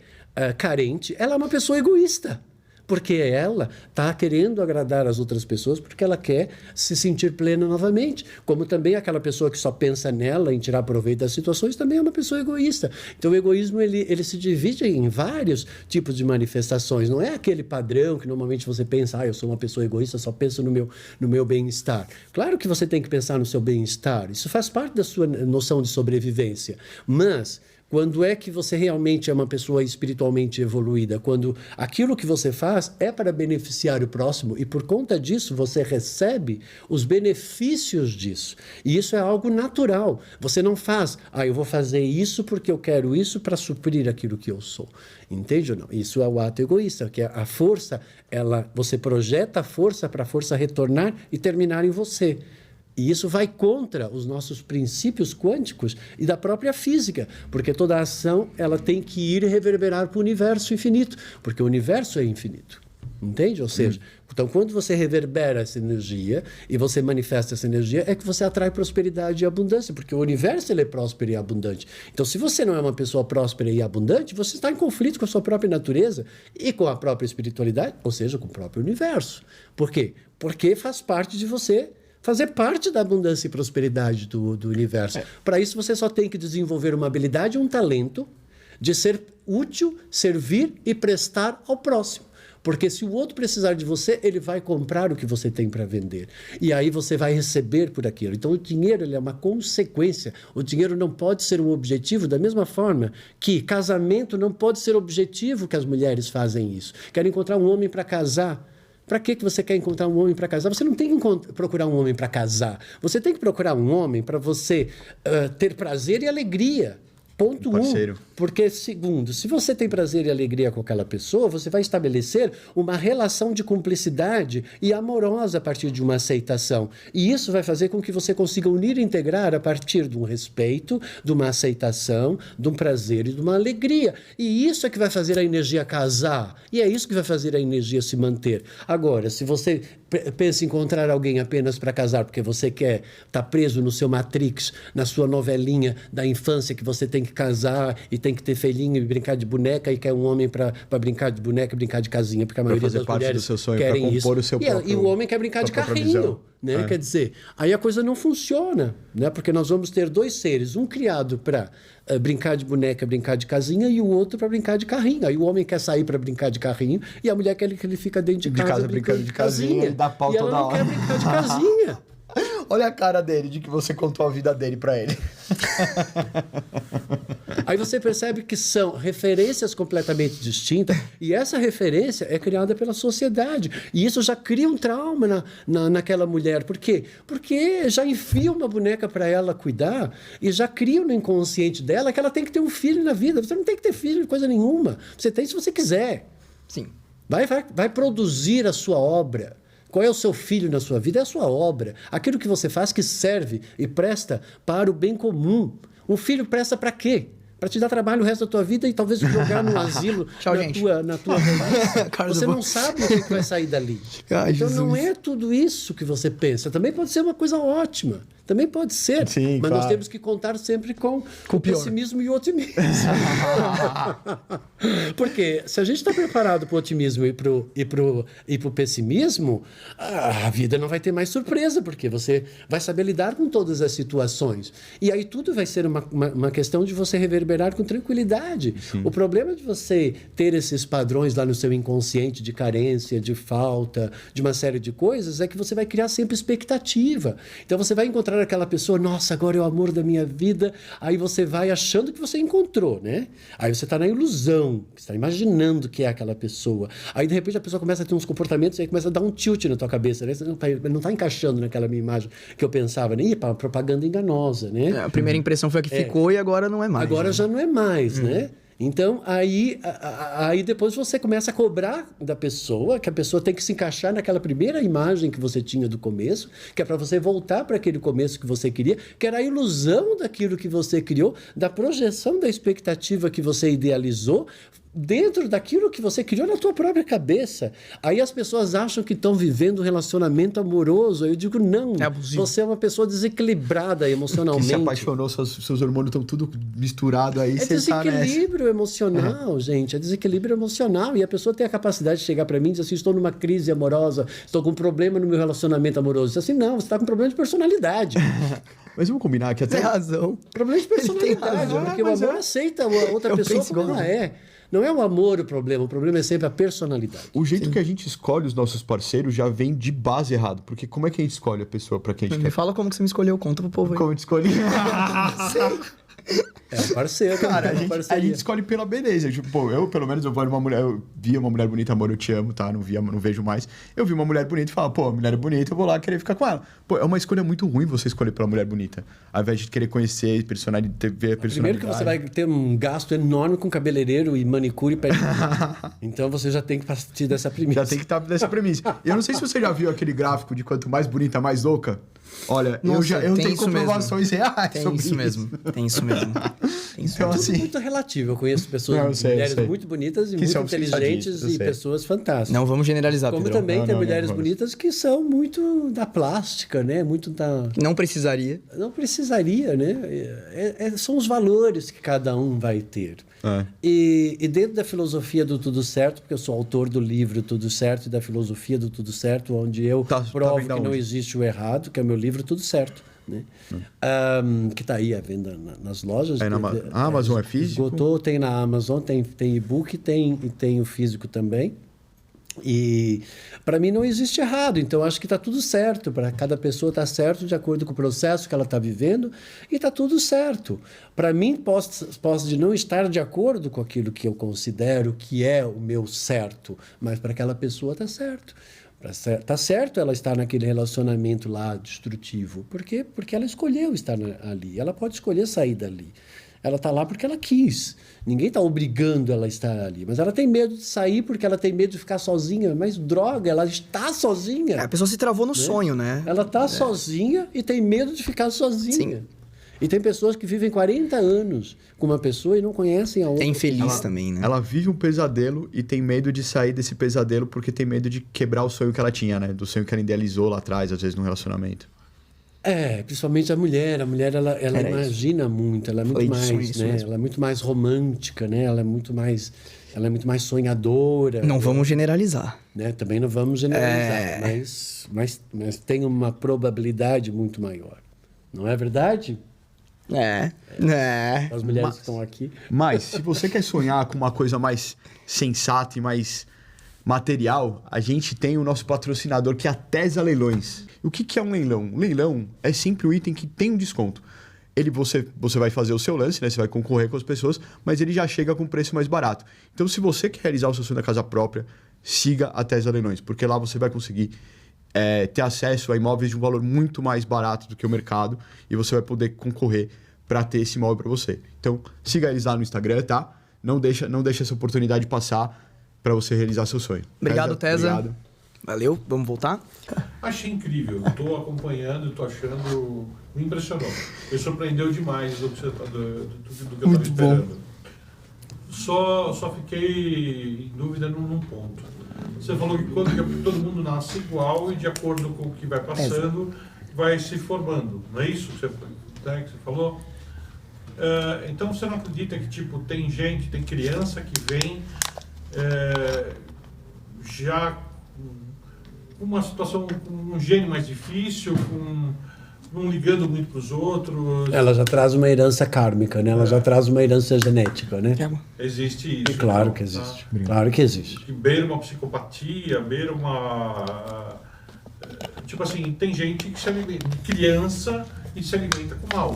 carente, ela é uma pessoa egoísta. Porque ela está querendo agradar as outras pessoas porque ela quer se sentir plena novamente. Como também aquela pessoa que só pensa nela, em tirar proveito das situações, também é uma pessoa egoísta. Então o egoísmo ele se divide em vários tipos de manifestações. Não é aquele padrão que normalmente você pensa, eu sou uma pessoa egoísta, só penso no meu bem-estar. Claro que você tem que pensar no seu bem-estar. Isso faz parte da sua noção de sobrevivência. Mas quando é que você realmente é uma pessoa espiritualmente evoluída? Quando aquilo que você faz é para beneficiar o próximo e por conta disso você recebe os benefícios disso. E isso é algo natural. Você não faz, eu vou fazer isso porque eu quero isso para suprir aquilo que eu sou. Entende ou não? Isso é o ato egoísta, que a força, você projeta a força para a força retornar e terminar em você. E isso vai contra os nossos princípios quânticos e da própria física, porque toda ação ela tem que ir e reverberar para o universo infinito, porque o universo é infinito. Entende? Ou seja, então quando você reverbera essa energia e você manifesta essa energia, é que você atrai prosperidade e abundância, porque o universo ele é próspero e abundante. Então, se você não é uma pessoa próspera e abundante, você está em conflito com a sua própria natureza e com a própria espiritualidade, ou seja, com o próprio universo. Por quê? Porque faz parte de você fazer parte da abundância e prosperidade do universo. Para isso, você só tem que desenvolver uma habilidade e um talento de ser útil, servir e prestar ao próximo. Porque se o outro precisar de você, ele vai comprar o que você tem para vender. E aí você vai receber por aquilo. Então, o dinheiro ele é uma consequência. O dinheiro não pode ser um objetivo, da mesma forma que casamento não pode ser objetivo que as mulheres fazem isso. Querem encontrar um homem para casar. Para que você quer encontrar um homem para casar? Você não tem que procurar um homem para casar. Você tem que procurar um homem para você ter prazer e alegria. Ponto 1. Porque, segundo, se você tem prazer e alegria com aquela pessoa, você vai estabelecer uma relação de cumplicidade e amorosa a partir de uma aceitação. E isso vai fazer com que você consiga unir e integrar a partir de um respeito, de uma aceitação, de um prazer e de uma alegria. E isso é que vai fazer a energia casar. E é isso que vai fazer a energia se manter. Agora, se você pensa em encontrar alguém apenas para casar porque você quer estar preso no seu Matrix, na sua novelinha da infância que você tem que casar e tem que ter filhinho e brincar de boneca e quer um homem para brincar de boneca e brincar de casinha, porque a maioria das mulheres querem isso. E o homem quer brincar de carrinho. Né? Quer dizer, aí a coisa não funciona, né? Porque nós vamos ter dois seres, um criado para brincar de boneca, brincar de casinha, e o outro para brincar de carrinho. Aí o homem quer sair para brincar de carrinho e a mulher quer que ele fica dentro de casa brincando de casinha. E dá pau toda hora. Ela não quer brincar de casinha. Olha a cara dele, de que você contou a vida dele para ele. Aí você percebe que são referências completamente distintas e essa referência é criada pela sociedade. E isso já cria um trauma naquela mulher. Por quê? Porque já enfia uma boneca para ela cuidar e já cria no inconsciente dela que ela tem que ter um filho na vida. Você não tem que ter filho de coisa nenhuma. Você tem se você quiser. Sim. Vai produzir a sua obra. Qual é o seu filho na sua vida? É a sua obra. Aquilo que você faz que serve e presta para o bem comum. Um filho presta para quê? Para te dar trabalho o resto da tua vida e talvez te jogar no asilo. Tchau, na tua velhice. Você não sabe o que vai sair dali. Então não é tudo isso que você pensa. Também pode ser uma coisa ótima. Também pode ser. Sim, mas claro. nós temos que contar sempre com o pessimismo e o otimismo. Porque se a gente está preparado para o otimismo e para o pessimismo, a vida não vai ter mais surpresa, porque você vai saber lidar com todas as situações. E aí tudo vai ser uma questão de você reverberar com tranquilidade. Sim. O problema de você ter esses padrões lá no seu inconsciente de carência, de falta, de uma série de coisas, é que você vai criar sempre expectativa. Então você vai encontrar aquela pessoa, nossa, agora é o amor da minha vida, aí você vai achando que você encontrou, né? Aí você está na ilusão, você está imaginando que é aquela pessoa. Aí de repente a pessoa começa a ter uns comportamentos e aí começa a dar um tilt na tua cabeça, né? Você não está encaixando naquela minha imagem que eu pensava, né? Propaganda enganosa, né? A primeira impressão foi a que ficou e agora não é mais. Agora né? já não é mais, né? Então, aí depois você começa a cobrar da pessoa, que a pessoa tem que se encaixar naquela primeira imagem que você tinha do começo, que é para você voltar para aquele começo que você queria, que era a ilusão daquilo que você criou, da projeção da expectativa que você idealizou, dentro daquilo que você criou na tua própria cabeça. Aí as pessoas acham que estão vivendo um relacionamento amoroso. Eu digo, não. Você é uma pessoa desequilibrada emocionalmente. Que se apaixonou, seus hormônios estão tudo misturado aí. É desequilíbrio emocional, gente. É desequilíbrio emocional. E a pessoa tem a capacidade de chegar para mim e dizer assim, estou numa crise amorosa, estou com um problema no meu relacionamento amoroso. Diz assim, não, você está com um problema de personalidade. Mas vamos combinar que até... Tem razão. Problema de personalidade. Porque o amor aceita a outra pessoa como ela é. Não é o amor o problema é sempre a personalidade. O jeito que a gente escolhe os nossos parceiros já vem de base errado. Porque como é que a gente escolhe a pessoa pra quem a gente Me quer? fala como que você me escolheu, conta pro povo aí. Como a gente escolhe? É um parceiro. Cara, a gente escolhe pela beleza. Tipo, pô, eu, pelo menos, eu vou numa mulher... Eu via uma mulher bonita, amor, eu te amo, tá? Não vejo mais. Eu vi uma mulher bonita e falo, pô, a mulher é bonita, eu vou lá querer ficar com ela. Pô, é uma escolha muito ruim você escolher pela mulher bonita. Ao invés de querer conhecer, ver a personalidade. Primeiro que você vai ter um gasto enorme com cabeleireiro e manicure e pedicure. Então você já tem que partir dessa premissa. Já tem que estar dessa premissa. Eu não sei se você já viu aquele gráfico de quanto mais bonita, mais louca. Olha, nossa, eu tenho comprovações reais tem sobre isso mesmo. Tem isso mesmo. Então, é assim... muito relativo. Eu conheço pessoas, mulheres muito bonitas e muito inteligentes e pessoas fantásticas. Não vamos generalizar, Como Pedrão. também tem mulheres bonitas que são muito da plástica, né? Muito da... Não precisaria. Não precisaria, né? São os valores que cada um vai ter. E dentro da filosofia do Tudo Certo, porque eu sou autor do livro Tudo Certo e da filosofia do Tudo Certo, onde eu provo que não existe o errado, que é o meu livro Tudo Certo. Né? Que está aí à venda nas lojas. A Amazon é físico? Esgotou, tem na Amazon, tem e-book e tem o físico também. E para mim não existe errado, então acho que está tudo certo, para cada pessoa está certo de acordo com o processo que ela está vivendo e está tudo certo. Para mim posso de não estar de acordo com aquilo que eu considero que é o meu certo, mas para aquela pessoa está certo. Está certo ela estar naquele relacionamento lá destrutivo. Por quê? Porque ela escolheu estar ali, ela pode escolher sair dali. Ela está lá porque ela quis. Ninguém está obrigando ela a estar ali. Mas ela tem medo de sair porque ela tem medo de ficar sozinha. Mas droga, ela está sozinha. A pessoa se travou no sonho, né? Ela está sozinha e tem medo de ficar sozinha. Sim. E tem pessoas que vivem 40 anos com uma pessoa e não conhecem a outra. É infeliz também, né? Ela vive um pesadelo e tem medo de sair desse pesadelo porque tem medo de quebrar o sonho que ela tinha, né? Do sonho que ela idealizou lá atrás, às vezes, num relacionamento. Principalmente a mulher. A mulher, ela imagina muito, ela é muito mais, né? Ela é muito mais romântica, né? Ela é muito mais sonhadora. Não vamos generalizar. Né? Também não vamos generalizar, mas tem uma probabilidade muito maior. Não é verdade? As mulheres que estão aqui. Mas, se você quer sonhar com uma coisa mais sensata e mais material, a gente tem o nosso patrocinador, que é a Tesa Leilões. E o que é um leilão? Um leilão é sempre um item que tem um desconto. Você vai fazer o seu lance, né? Você vai concorrer com as pessoas, mas ele já chega com um preço mais barato. Então, se você quer realizar o seu sonho da casa própria, siga a Tesa Leilões, porque lá você vai conseguir ter acesso a imóveis de um valor muito mais barato do que o mercado e você vai poder concorrer para ter esse imóvel para você. Então, siga eles lá no Instagram, tá? Não deixa essa oportunidade passar para você realizar seu sonho. Obrigado, Tesa. Obrigado. Valeu, vamos voltar? Achei incrível, estou acompanhando, estou achando... Me impressionou. Me surpreendeu demais do que eu estava esperando. Só fiquei em dúvida num ponto. Você falou que todo mundo nasce igual e de acordo com o que vai passando, vai se formando, não é isso que você falou? Então você não acredita que tipo, tem criança que vem já com uma situação, com um gene mais difícil, não ligando muito para os outros? Ela já traz uma herança kármica, né? Ela já traz uma herança genética, né? Existe isso? Claro então, que existe. Tá? Claro que existe. Que beira uma psicopatia, beira uma... Tipo assim, tem gente que se alimenta de criança e se alimenta com mal,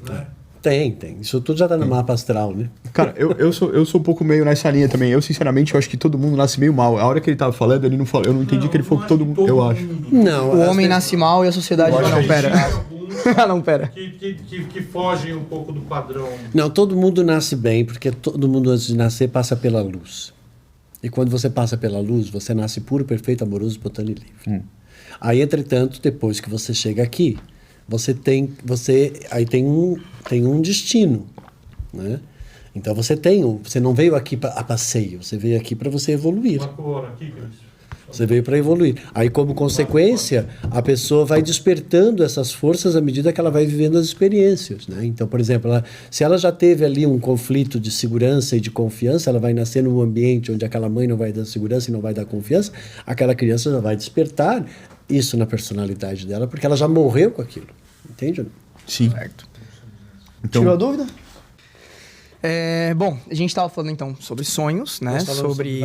né? Tem. Isso tudo já está no mapa astral, né? Cara, eu sou um pouco meio nessa linha também. Eu, sinceramente, eu acho que todo mundo nasce meio mal. A hora que ele tava falando, ele não falou. Eu não entendi que ele falou que todo mundo. Eu acho. Não, O homem nasce mal e a sociedade não, pera. Não, pera. Que fogem um pouco do padrão. Não, todo mundo nasce bem, porque todo mundo antes de nascer passa pela luz. E quando você passa pela luz, você nasce puro, perfeito, amoroso, espontâneo e livre. Aí, entretanto, depois que você chega aqui, você tem um destino, né? Então você não veio aqui a passeio, você veio aqui para você evoluir. Você veio para evoluir. Aí, como consequência, a pessoa vai despertando essas forças à medida que ela vai vivendo as experiências, né? Então, por exemplo, se ela já teve ali um conflito de segurança e de confiança, ela vai nascer num ambiente onde aquela mãe não vai dar segurança e não vai dar confiança, aquela criança já vai despertar isso na personalidade dela, porque ela já morreu com aquilo. Entende? Sim. Certo. Então, Tirou a dúvida? Bom, a gente estava falando então sobre sonhos, né? Sobre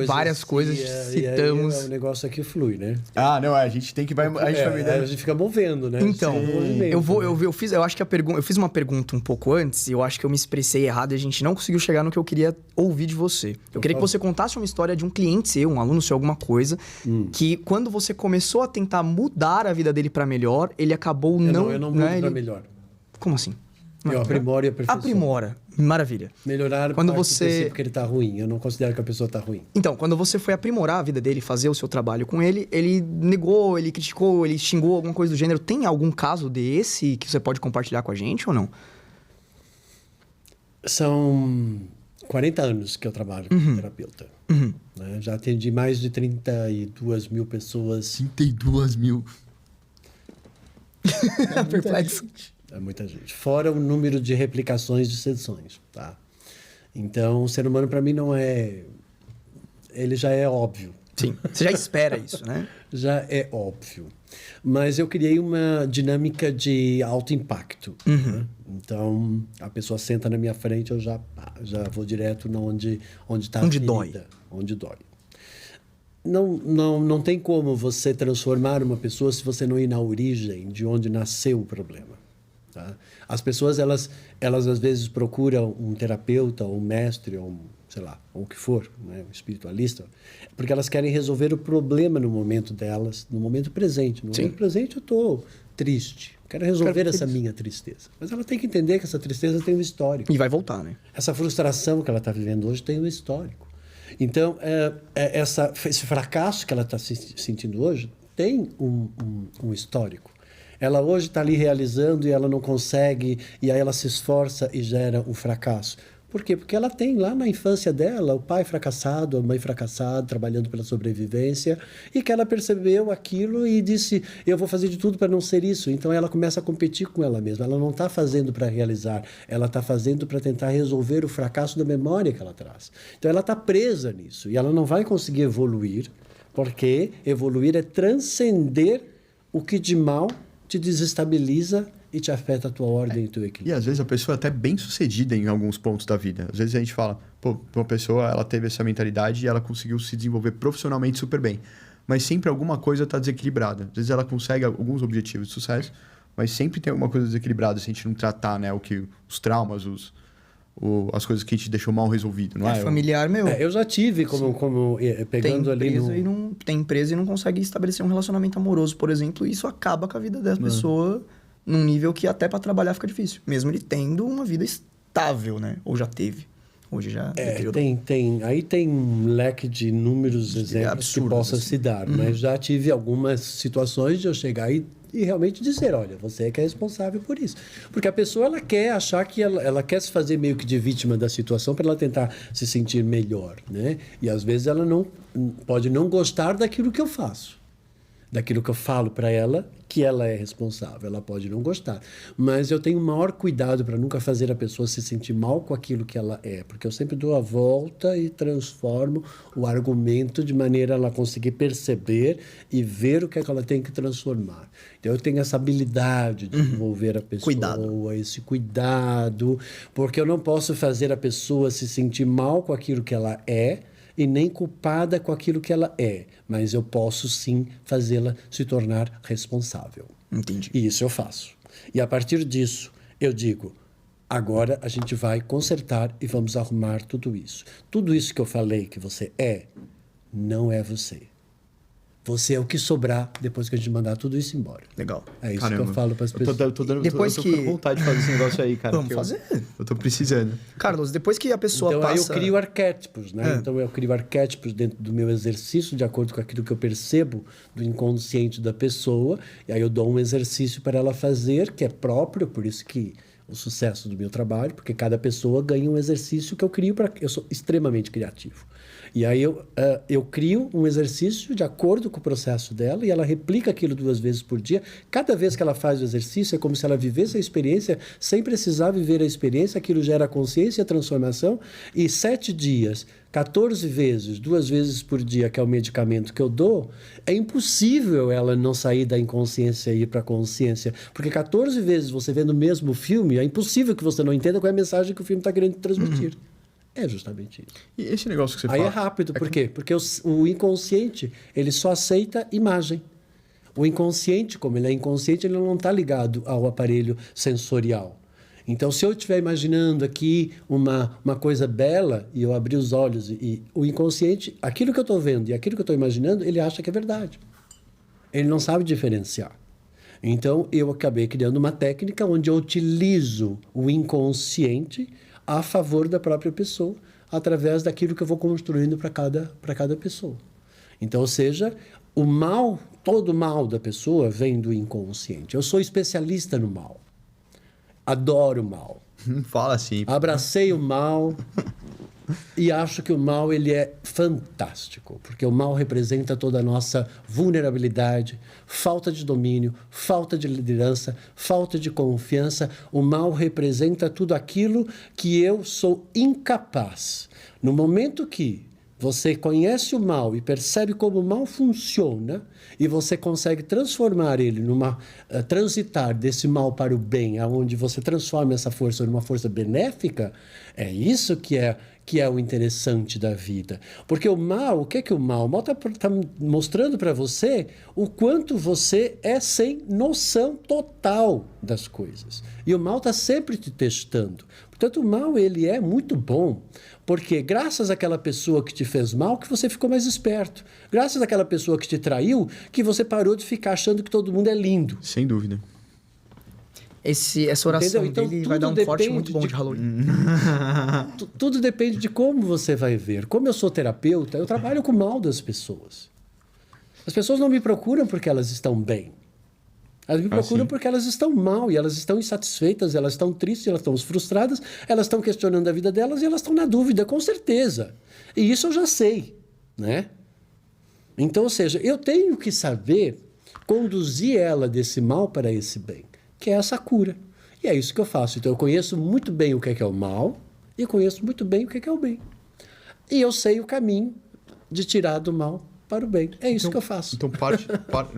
várias coisas, citamos. E aí, o negócio aqui flui, né? não, a gente tem que vai. A gente fica movendo, né? Então, eu acho que eu fiz uma pergunta um pouco antes e eu acho que eu me expressei errado e a gente não conseguiu chegar no que eu queria ouvir de você. Eu queria que você contasse uma história de um cliente seu, um aluno seu, alguma coisa, que quando você começou a tentar mudar a vida dele para melhor, ele acabou Eu não mudo para melhor. Como assim? Eu aprimoro e aperfeiçoo. Aprimora. Maravilha. Melhorar quando você porque ele tá ruim. Eu não considero que a pessoa tá ruim. Então, quando você foi aprimorar a vida dele, fazer o seu trabalho com ele, ele negou, ele criticou, ele xingou, alguma coisa do gênero. Tem algum caso desse que você pode compartilhar com a gente ou não? São 40 anos que eu trabalho como terapeuta. Né? Já atendi mais de 32 mil pessoas. 32 mil. Perplexo. É muita gente. Fora o número de replicações de sessões, tá? Então, o ser humano, para mim, não é... Ele já é óbvio. Sim, você já espera isso, né? Já é óbvio. Mas eu criei uma dinâmica de alto impacto. Né? Então, a pessoa senta na minha frente, eu já vou direto onde está a ferida. Dói. Onde dói. Não tem como você transformar uma pessoa se você não ir na origem de onde nasceu o problema. Tá? As pessoas, elas às vezes procuram um terapeuta, ou um mestre, ou sei lá, ou o que for, né? Um espiritualista, porque elas querem resolver o problema no momento delas, no momento presente. No momento presente eu estou triste, quero resolver essa minha tristeza. Mas ela tem que entender que essa tristeza tem um histórico. E vai voltar, né? Essa frustração que ela está vivendo hoje tem um histórico. Então, esse fracasso que ela está sentindo hoje tem um histórico. Ela hoje está ali realizando e ela não consegue, e aí ela se esforça e gera um fracasso. Por quê? Porque ela tem lá na infância dela o pai fracassado, a mãe fracassada, trabalhando pela sobrevivência, e que ela percebeu aquilo e disse, eu vou fazer de tudo para não ser isso. Então ela começa a competir com ela mesma. Ela não está fazendo para realizar, ela está fazendo para tentar resolver o fracasso da memória que ela traz. Então ela está presa nisso e ela não vai conseguir evoluir, porque evoluir é transcender o que de mal te desestabiliza e te afeta a tua ordem e o teu equilíbrio. E às vezes a pessoa é até bem sucedida em alguns pontos da vida. Às vezes a gente fala, pô, uma pessoa ela teve essa mentalidade e ela conseguiu se desenvolver profissionalmente super bem. Mas sempre alguma coisa está desequilibrada. Às vezes ela consegue alguns objetivos de sucesso, mas sempre tem alguma coisa desequilibrada se a gente não tratar, né, os traumas, as coisas que a gente deixou mal resolvido, não é? Familiar, meu. Eu já tive pegando ali tem empresa e não consegue estabelecer um relacionamento amoroso, por exemplo, e isso acaba com a vida da pessoa num nível que até para trabalhar fica difícil. Mesmo ele tendo uma vida estável, né? Ou já teve. Hoje já... Aí tem um leque de inúmeros exemplos que possa se dar. Mas já tive algumas situações de eu chegar e realmente dizer, olha, você é que é responsável por isso. Porque a pessoa, ela quer achar que ela quer se fazer meio que de vítima da situação para ela tentar se sentir melhor, né? E às vezes ela pode não gostar daquilo que eu faço. daquilo que eu falo para ela, que ela é responsável. Ela pode não gostar, mas eu tenho o maior cuidado para nunca fazer a pessoa se sentir mal com aquilo que ela é, porque eu sempre dou a volta e transformo o argumento de maneira a ela conseguir perceber e ver o que é que ela tem que transformar. Então eu tenho essa habilidade de envolver a pessoa, esse cuidado, porque eu não posso fazer a pessoa se sentir mal com aquilo que ela é, e nem culpada com aquilo que ela é, mas eu posso sim fazê-la se tornar responsável. Entendi. E isso eu faço. E a partir disso, eu digo, agora a gente vai consertar e vamos arrumar tudo isso. Tudo isso que eu falei que você é, não é você. Você é o que sobrar depois que a gente mandar tudo isso embora. Legal. É isso que eu falo para as pessoas. Eu tô com vontade de fazer esse negócio aí, cara. Vamos fazer. Eu tô precisando. Carlos, depois que a pessoa Então, passa... aí eu crio arquétipos, né? Então, eu crio arquétipos dentro do meu exercício, de acordo com aquilo que eu percebo do inconsciente da pessoa. E aí eu dou um exercício para ela fazer, que é próprio, por isso que o sucesso do meu trabalho, porque cada pessoa ganha um exercício que eu crio para... Eu sou extremamente criativo. E aí eu crio um exercício de acordo com o processo dela e ela replica aquilo 2 vezes por dia. Cada vez que ela faz o exercício é como se ela vivesse a experiência sem precisar viver a experiência. Aquilo gera consciência e transformação. E 7 dias, 14 vezes, 2 vezes por dia, que é o medicamento que eu dou, é impossível ela não sair da inconsciência e ir para a consciência. Porque 14 vezes você vendo o mesmo filme, é impossível que você não entenda qual é a mensagem que o filme está querendo transmitir. É justamente isso. E esse negócio que você Aí fala... é rápido, por quê? Porque o inconsciente, ele só aceita imagem. O inconsciente, como ele é inconsciente, ele não está ligado ao aparelho sensorial. Então, se eu estiver imaginando aqui uma coisa bela e eu abrir os olhos e o inconsciente, aquilo que eu estou vendo e aquilo que eu estou imaginando, ele acha que é verdade. Ele não sabe diferenciar. Então, eu acabei criando uma técnica onde eu utilizo o inconsciente a favor da própria pessoa, através daquilo que eu vou construindo para cada pessoa. Então, ou seja, o mal, todo o mal da pessoa vem do inconsciente. Eu sou especialista no mal. Adoro o mal. Fala assim. Abracei o mal e acho que o mal ele é fantástico, porque o mal representa toda a nossa vulnerabilidade, falta de domínio, falta de liderança, falta de confiança. O mal representa tudo aquilo que eu sou incapaz. No momento que você conhece o mal e percebe como o mal funciona e você consegue transformar ele transitar desse mal para o bem, aonde você transforma essa força numa força benéfica, é isso que é o interessante da vida. Porque o mal, o que é o mal? O mal está mostrando para você o quanto você é sem noção total das coisas. E o mal está sempre te testando. Portanto, o mal ele é muito bom, porque graças àquela pessoa que te fez mal, que você ficou mais esperto. Graças àquela pessoa que te traiu, que você parou de ficar achando que todo mundo é lindo. Sem dúvida. Essa oração Então, dele vai dar um forte muito bom de Halloween. Tudo depende de como você vai ver. Como eu sou terapeuta, eu trabalho com o mal das pessoas. As pessoas não me procuram porque elas estão bem. Elas me procuram porque elas estão mal e elas estão insatisfeitas, elas estão tristes, elas estão frustradas, elas estão questionando a vida delas e elas estão na dúvida, com certeza. E isso eu já sei, né? Então, ou seja, eu tenho que saber conduzir ela desse mal para esse bem, que é essa cura. E é isso que eu faço. Então, eu conheço muito bem o que é o mal e conheço muito bem o que é o bem. E eu sei o caminho de tirar do mal para o bem. É isso que eu faço. Então,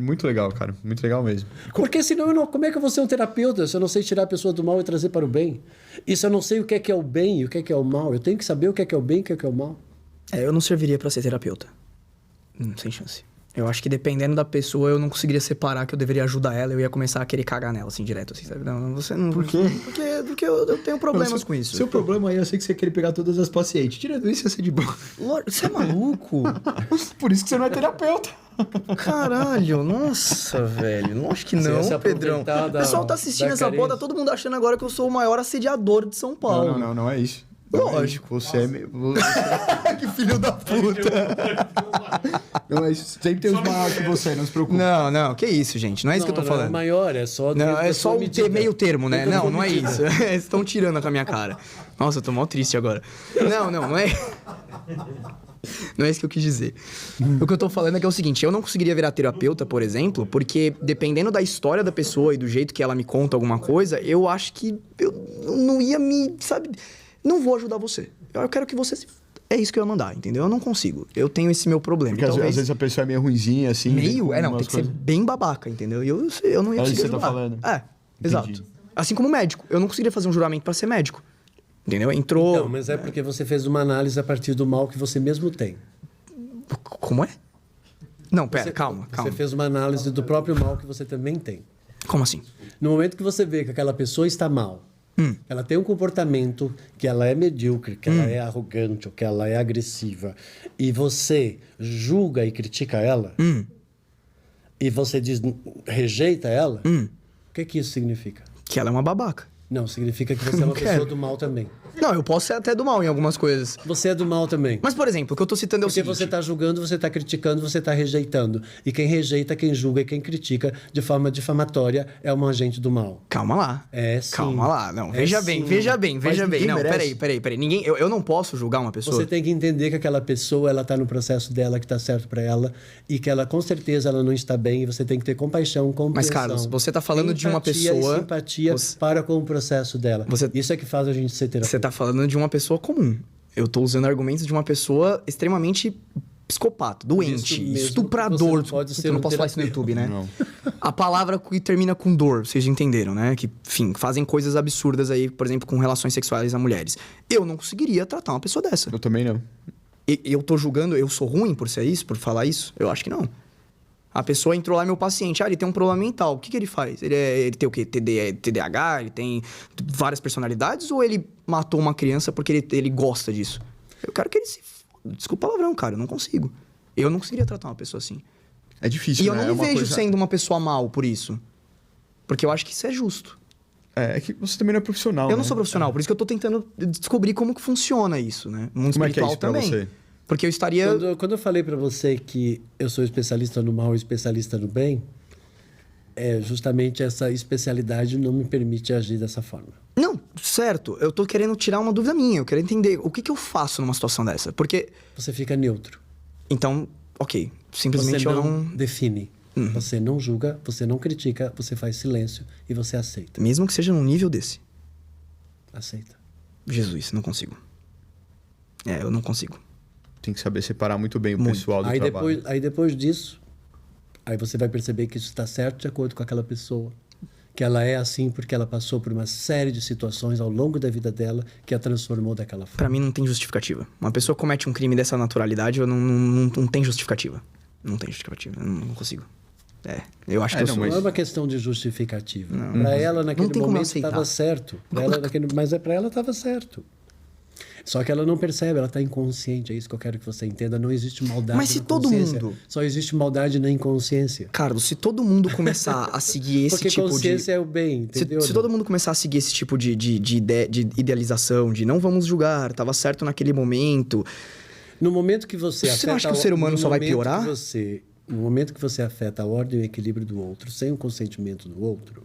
muito legal, cara. Muito legal mesmo. Porque senão, como é que eu vou ser um terapeuta se eu não sei tirar a pessoa do mal e trazer para o bem? E se eu não sei o que é o bem e o que é o mal? Eu tenho que saber o que é o bem e o que é o mal. Eu não serviria para ser terapeuta. Sem chance. Eu acho que dependendo da pessoa, eu não conseguiria separar que eu deveria ajudar ela, eu ia começar a querer cagar nela, assim, direto, assim, sabe? Não, você não... Por quê? Porque eu tenho problemas com isso. Seu problema aí, eu sei que você quer pegar todas as pacientes. Tirando isso, ia ser de boa. Você é maluco? Por isso que você não é terapeuta. Caralho, nossa, velho. Não acho que Você ia se não, aproveitar Pedrão. O pessoal tá assistindo essa carência. porra, tá todo mundo achando agora que eu sou o maior assediador de São Paulo. Não é isso. Lógico. Você é meio... Que filho da puta. Não, é isso. Sempre tem os maiores que você, não se preocupe. Não, que isso, gente. Não é isso que eu tô falando. Não é maior, é só... Não, é só um meio termo, né? Não é medida. isso. Vocês estão tirando com a minha cara. Nossa, eu tô mal triste agora. Não é... Não é isso que eu quis dizer. O que eu tô falando é que é o seguinte, eu não conseguiria virar terapeuta, por exemplo, porque dependendo da história da pessoa e do jeito que ela me conta alguma coisa, eu acho que eu não ia me, sabe, não vou ajudar você. Eu quero que você... É isso que eu ia mandar, entendeu? Eu não consigo. Eu tenho esse meu problema. Porque às vezes a pessoa é meio ruinzinha, assim. Meio? Não, tem que ser bem babaca, entendeu? E eu não ia conseguir isso que você tá ajudar. falando. Exato. Entendi. Assim como médico. Eu não conseguiria fazer um juramento pra ser médico. Entendeu? Entrou... Então, mas é porque você fez uma análise a partir do mal que você mesmo tem. Como é? Não, pera, calma. Você fez uma análise do próprio mal que você também tem. Como assim? No momento que você vê que aquela pessoa está mal, ela tem um comportamento que ela é medíocre, que ela é arrogante, ou que ela é agressiva, e você julga e critica ela, e você rejeita ela, o que isso significa? Que ela é uma babaca. Não, significa que você é uma pessoa do mal também. Não, eu posso ser até do mal em algumas coisas. Você é do mal também. Mas, por exemplo, o que eu tô citando é o Porque seguinte... você está julgando, você está criticando, você está rejeitando. E quem rejeita, quem julga e quem critica de forma difamatória é um agente do mal. Calma lá. É sim. Calma lá. Não, É veja sim. bem, veja bem. Não, merece. peraí. Ninguém, eu não posso julgar uma pessoa. Você tem que entender que aquela pessoa, ela está no processo dela, que está certo para ela, e que ela, com certeza, ela não está bem, e você tem que ter compaixão, compreensão. Mas, Carlos, você está falando de uma empatia pessoa... e simpatia para com o processo dela. Isso é que faz a gente ser terapeuta. Você tá falando de uma pessoa comum. Eu tô usando argumentos de uma pessoa extremamente psicopata, doente, Mesmo estuprador. você não pode ser Eu não um posso falar isso no terapeuta. YouTube, né? Não. A palavra que termina com dor, vocês entenderam, né? Que, enfim, fazem coisas absurdas aí, por exemplo, com relações sexuais a mulheres. Eu não conseguiria tratar uma pessoa dessa. Eu também não. Eu tô julgando, eu sou ruim por ser isso, por falar isso? Eu acho que não. A pessoa entrou lá, meu paciente, ele tem um problema mental. O que ele faz? Ele tem o quê? TDAH? Ele tem várias personalidades? Ou ele matou uma criança porque ele gosta disso? Eu quero que ele se... Desculpa o palavrão, cara. Eu não consigo. Eu não conseguiria tratar uma pessoa assim. É difícil, E eu né? não É me uma vejo coisa... sendo uma pessoa mal por isso. Porque eu acho que isso é justo. É que você também não é profissional, Eu não né? sou profissional, por isso que eu tô tentando descobrir como que funciona isso, né? O mundo Como é que é espiritual isso pra também. você? Porque eu estaria... Quando eu falei para você que eu sou especialista no mal e especialista no bem, justamente essa especialidade não me permite agir dessa forma. Não, certo. Eu tô querendo tirar uma dúvida minha. Eu quero entender o que eu faço numa situação dessa. Porque... Você fica neutro. Então, ok. Simplesmente Você eu não não... define. Você não julga, você não critica, você faz silêncio e você aceita. Mesmo que seja num nível desse. Aceita. Jesus, não consigo. Eu não consigo. Tem que saber separar muito bem o Muito. pessoal do trabalho. Aí depois disso, aí você vai perceber que isso está certo de acordo com aquela pessoa. Que ela é assim porque ela passou por uma série de situações ao longo da vida dela que a transformou daquela forma. Pra mim não tem justificativa. Uma pessoa comete um crime dessa naturalidade, eu não tem justificativa. Não tem justificativa. Eu não consigo. Eu acho que eu não, sou... mas- Não é uma questão de justificativa. Para ela, naquele tem como momento, aceitar. estava certo. Mas para ela estava certo. Só que ela não percebe, ela está inconsciente. É isso que eu quero que você entenda. Não existe maldade Mas se na todo consciência. mundo- Só existe maldade na inconsciência. Carlos, se todo mundo começar a seguir esse Porque tipo de... consciência é o bem, entendeu? Se todo mundo começar a seguir esse tipo de idealização, de não vamos julgar, tava certo naquele momento... No momento que você Você não acha que o ser humano no só vai momento piorar? No momento que você afeta a ordem e o equilíbrio do outro, sem o consentimento do outro,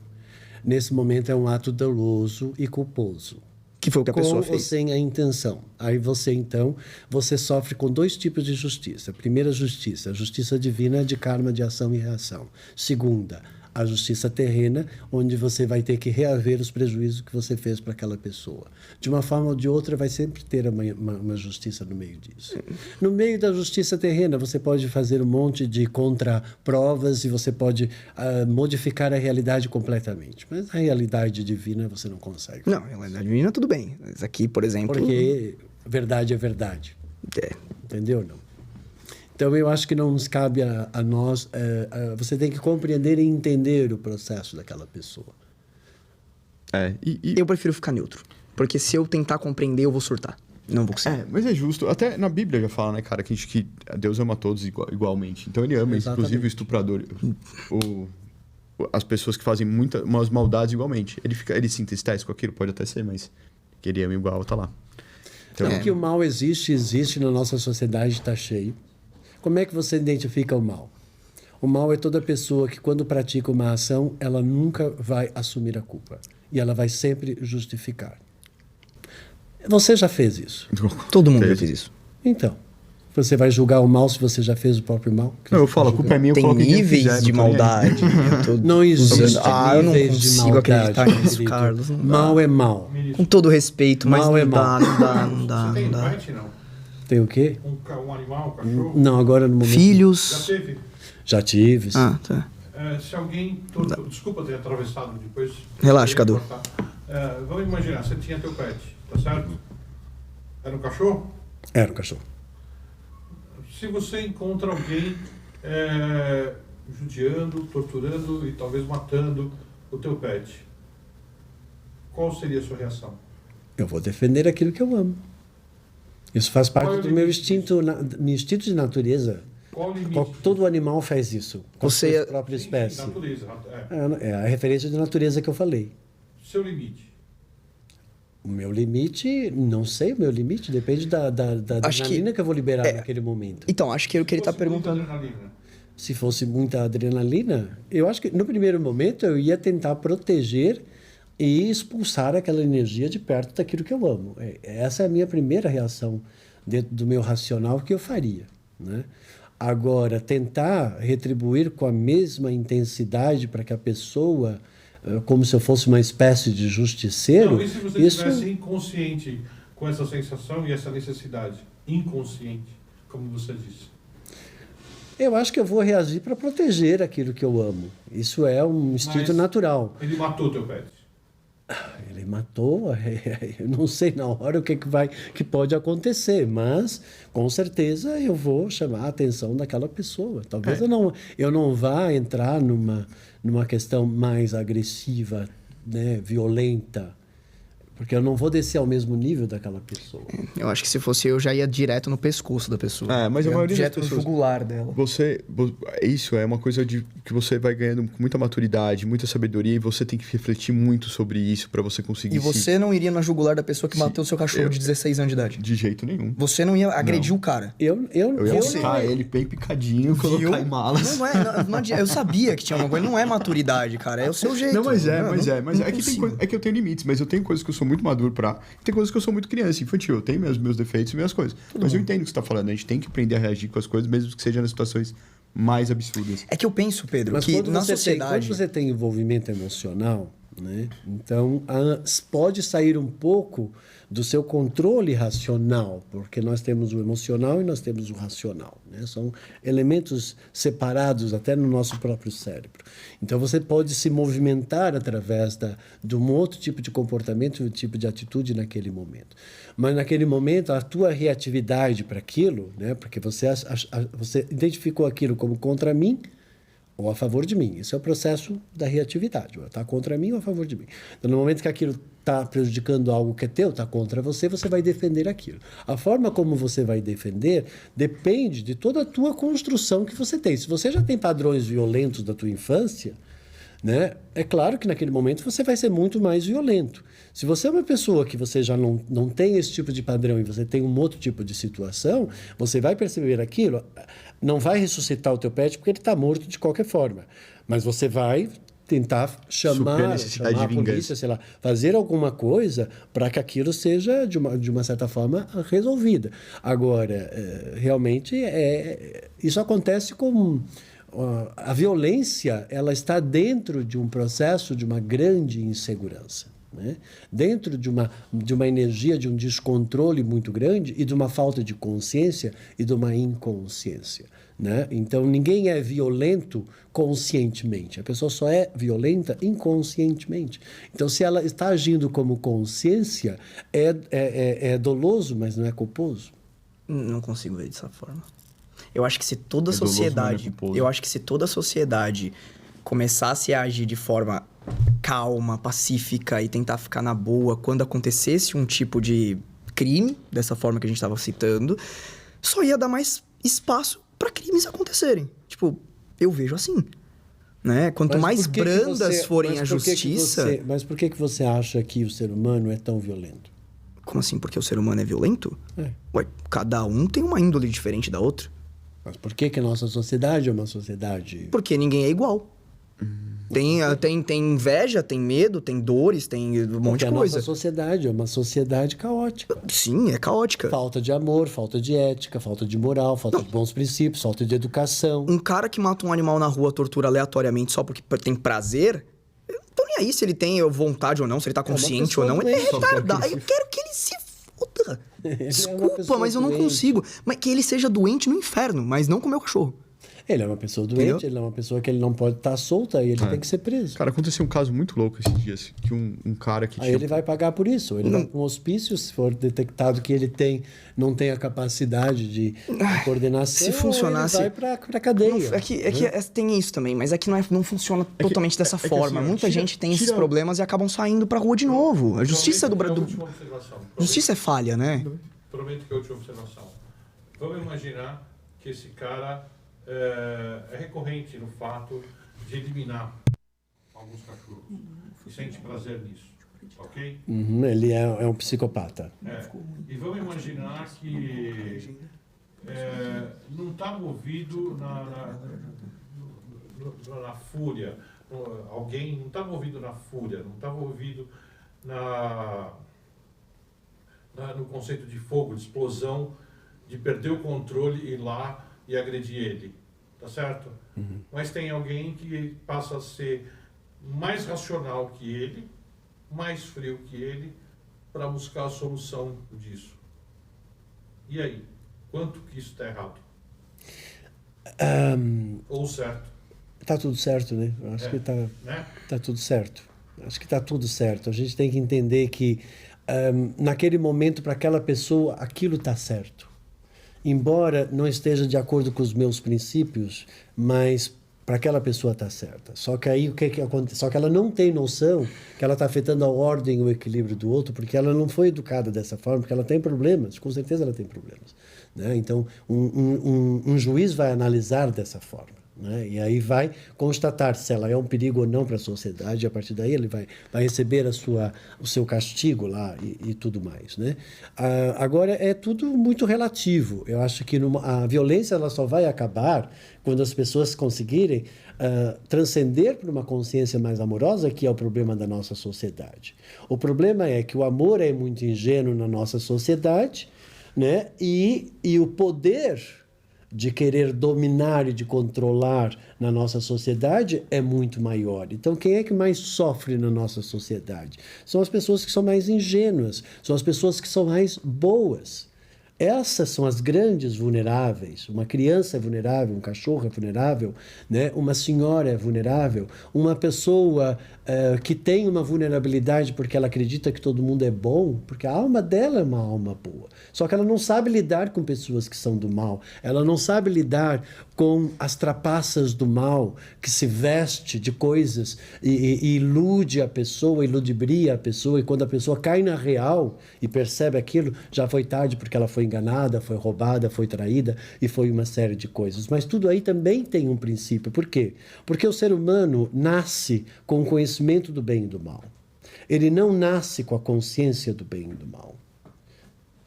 nesse momento é um ato doloso e culposo. Que foi o que a Com pessoa ou fez. sem a intenção. Aí você sofre com dois tipos de justiça. Primeira justiça, a justiça divina de karma de ação e reação. Segunda, a justiça terrena, onde você vai ter que reaver os prejuízos que você fez para aquela pessoa. De uma forma ou de outra, vai sempre ter uma justiça no meio disso. No meio da justiça terrena, você pode fazer um monte de contraprovas e você pode modificar a realidade completamente. Mas a realidade divina você não consegue. Não, na divina tudo bem. Mas aqui, por exemplo... Porque verdade é verdade. Entendeu? Não. Então, eu acho que não nos cabe a nós... você tem que compreender e entender o processo daquela pessoa. Eu prefiro ficar neutro. Porque se eu tentar compreender, eu vou surtar. Não vou conseguir. Mas é justo. Até na Bíblia já fala, né, cara, que Deus ama todos igualmente. Então ele ama, Exatamente. inclusive, o estuprador. As pessoas que fazem umas maldades igualmente. Ele se entristece com aquilo, pode até ser, mas que ele ama igual, tá lá. Então, Então, que o mal existe na nossa sociedade, está cheio. Como é que você identifica o mal? O mal é toda pessoa que, quando pratica uma ação, ela nunca vai assumir a culpa. E ela vai sempre justificar. Você já fez isso. Todo mundo já fez isso. Então, Você vai julgar o mal se você já fez o próprio mal? Não, eu falo, a culpa é minha, eu Tem coloco quem níveis quiser, de não tô nem aí. maldade. Não existe Eu não níveis de consigo maldade, acreditar nisso, querido. Carlos. Não dá. Mal é mal. Com todo respeito, mas Mal não é dá, mal. não dá, não dá, Você tem não dá. pet, não? Tem o quê? Um animal, um cachorro? Não, agora no momento... Já Filhos. teve? Já tive. Ah, tá. Se alguém... Desculpa ter atravessado depois. Relaxa, Cadu. Vamos imaginar, você tinha teu pet, tá certo? Era um cachorro? Era um cachorro. Se você encontra alguém judiando, torturando e talvez matando o teu pet, qual seria a sua reação? Eu vou defender aquilo que eu amo. Isso faz Qual é parte o do meu limite instinto, meu instinto de natureza. Qual o limite? Todo animal faz isso. Com a Você- sua própria espécie. Natureza. É a referência de natureza que eu falei. Seu limite. O meu limite, não sei, o meu limite depende da Acho que- adrenalina que eu vou liberar naquele momento. Então, acho que é o que ele tá Fosse muita perguntando. adrenalina. Se fosse muita adrenalina, eu acho que no primeiro momento eu ia tentar proteger e expulsar aquela energia de perto daquilo que eu amo. Essa é a minha primeira reação dentro do meu racional que eu faria, né? Agora, tentar retribuir com a mesma intensidade para que a pessoa, como se eu fosse uma espécie de justiceiro, Não, e se você isso... estivesse inconsciente com essa sensação e essa necessidade? Inconsciente, como você disse. Eu acho que eu vou reagir para proteger aquilo que eu amo. Isso é um instinto Mas- natural. Ele matou teu pet. Ele matou, eu não sei na hora o que pode acontecer, mas com certeza eu vou chamar a atenção daquela pessoa. Talvez eu não vá entrar numa questão mais agressiva, né, violenta, porque eu não vou descer ao mesmo nível daquela pessoa. Eu acho que se fosse eu, já ia direto no pescoço da pessoa. Mas a Ia maioria das direto pessoas... no jugular dela. Isso é uma coisa que você vai ganhando com muita maturidade, muita sabedoria, e você tem que refletir muito sobre isso para você conseguir E você não iria na jugular da pessoa que bateu o seu cachorro de 16 anos de idade? De jeito nenhum. Você não ia agredir o cara. Eu Eu ia não- buscar ele bem picadinho, colocar em malas. Não, não adianta. Eu sabia que tinha uma coisa. Não é maturidade, cara. É o seu jeito. Não, mas não é que consigo. é que eu tenho limites, mas eu tenho coisas que eu sou muito maduro pra. E tem coisas que eu sou muito criança, infantil. Eu tenho meus defeitos e minhas coisas. Mas eu entendo o que você tá falando. A gente tem que aprender a reagir com as coisas, mesmo que seja nas situações mais absurdas. É que eu penso, Pedro, Mas que quando na quando sociedade. você tem envolvimento emocional, né? Então pode sair um pouco do seu controle racional, porque nós temos o emocional e nós temos o racional, né? São elementos separados até no nosso próprio cérebro. Então você pode se movimentar através de um outro tipo de comportamento, um tipo de atitude naquele momento. Mas naquele momento a tua reatividade para aquilo, né? Porque você identificou aquilo como contra mim ou a favor de mim. Esse é o processo da reatividade. Está contra mim ou a favor de mim. Então, no momento que aquilo está prejudicando algo que é teu, está contra você, você vai defender aquilo. A forma como você vai defender depende de toda a tua construção que você tem. Se você já tem padrões violentos da tua infância, né, é claro que naquele momento você vai ser muito mais violento. Se você é uma pessoa que você já não tem esse tipo de padrão e você tem um outro tipo de situação, você vai perceber aquilo, não vai ressuscitar o teu pet porque ele está morto de qualquer forma, mas você vai tentar chamar a necessidade de polícia, vingança. sei lá, fazer alguma coisa para que aquilo seja, de uma certa forma, resolvida. Agora, realmente, isso acontece com... A violência, ela está dentro de um processo de uma grande insegurança, né? Dentro de uma energia, de um descontrole muito grande e de uma falta de consciência e de uma inconsciência, né? Então, ninguém é violento conscientemente. A pessoa só é violenta inconscientemente. Então, se ela está agindo como consciência, é doloso, mas não é culposo. Não consigo ver dessa forma. Eu acho que se toda a doloso, sociedade, mas não é culposo. eu acho que se toda a sociedade começasse a agir de forma calma, pacífica e tentar ficar na boa quando acontecesse um tipo de crime, dessa forma que a gente estava citando, só ia dar mais espaço para crimes acontecerem. Tipo, eu vejo assim, né? Quanto Mas mais por que que brandas você- forem mas a por que que justiça, mas por que você acha que o ser humano é tão violento? como assim? Porque o ser humano é violento? É. Ué, cada um tem uma índole diferente da outra. Mas por que a nossa sociedade é uma sociedade... Porque ninguém é igual. Tem inveja, tem medo, tem dores, tem um monte de a coisa. nossa sociedade é uma sociedade caótica. Sim, é caótica. Falta de amor, falta de ética, falta de moral, falta de bons princípios, falta de educação. Um cara que mata um animal na rua, tortura aleatoriamente só porque tem prazer, eu não tô nem aí se ele tem vontade ou não, se ele tá consciente ou não. Ele é retardado. Eu quero que ele se foda. Desculpa, mas eu não consigo. Mas que ele seja doente no inferno, mas não com o meu cachorro. Ele é uma pessoa doente, Entendeu? ele é uma pessoa que ele não pode estar solta e ele tem que ser preso. Cara, aconteceu um caso muito louco esses dias, que um cara que Aí ele vai pagar por isso. Ele vai para um hospício, se for detectado que ele não tem a capacidade de coordenação, se funcionasse, ele vai para a cadeia. Tem isso também, mas é que não funciona totalmente dessa forma. assim, Muita gente tem esses problemas e acabam saindo pra rua de novo. A justiça Justiça é falha, né? Prometo que é a última observação. Vamos imaginar que esse cara é recorrente no fato de eliminar alguns cachorros e sente prazer nisso, ok? Ele é um psicopata. E vamos imaginar que não está movido na fúria, alguém não está movido na fúria, não está movido no conceito de fogo, de explosão, de perder o controle e ir lá e agredir ele, tá certo? Mas tem alguém que passa a ser mais racional que ele, mais frio que ele, para buscar a solução disso. E aí? Quanto que isso está errado? Ou certo? Tá tudo certo, né? Eu acho que tá tudo certo. Acho que tá tudo certo. A gente tem que entender que naquele momento, para aquela pessoa, aquilo tá certo. Embora não esteja de acordo com os meus princípios, mas para aquela pessoa está certa. Só que aí o que acontece? Só que ela não tem noção que ela está afetando a ordem e o equilíbrio do outro, porque ela não foi educada dessa forma, porque ela tem problemas, com certeza ela tem problemas, né? Então, um juiz vai analisar dessa forma, né? E aí vai constatar se ela é um perigo ou não para a sociedade, e a partir daí ele vai receber o seu castigo lá e tudo mais, né? Agora, é tudo muito relativo. Eu acho que a violência ela só vai acabar quando as pessoas conseguirem transcender para uma consciência mais amorosa, que é o problema da nossa sociedade. O problema é que o amor é muito ingênuo na nossa sociedade, né? E o poder de querer dominar e de controlar na nossa sociedade é muito maior. Então, quem é que mais sofre na nossa sociedade? São as pessoas que são mais ingênuas, são as pessoas que são mais boas. Essas são as grandes vulneráveis. Uma criança é vulnerável, um cachorro é vulnerável, né? Uma senhora é vulnerável, uma pessoa que tem uma vulnerabilidade porque ela acredita que todo mundo é bom, porque a alma dela é uma alma boa. Só que ela não sabe lidar com pessoas que são do mal. Ela não sabe lidar com as trapaças do mal, que se veste de coisas e ilude a pessoa, iludibria a pessoa, e quando a pessoa cai na real e percebe aquilo, já foi tarde porque ela foi enganada, foi roubada, foi traída e foi uma série de coisas. Mas tudo aí também tem um princípio. Por quê? Porque o ser humano nasce com o conhecimento do bem e do mal. Ele não nasce com a consciência do bem e do mal.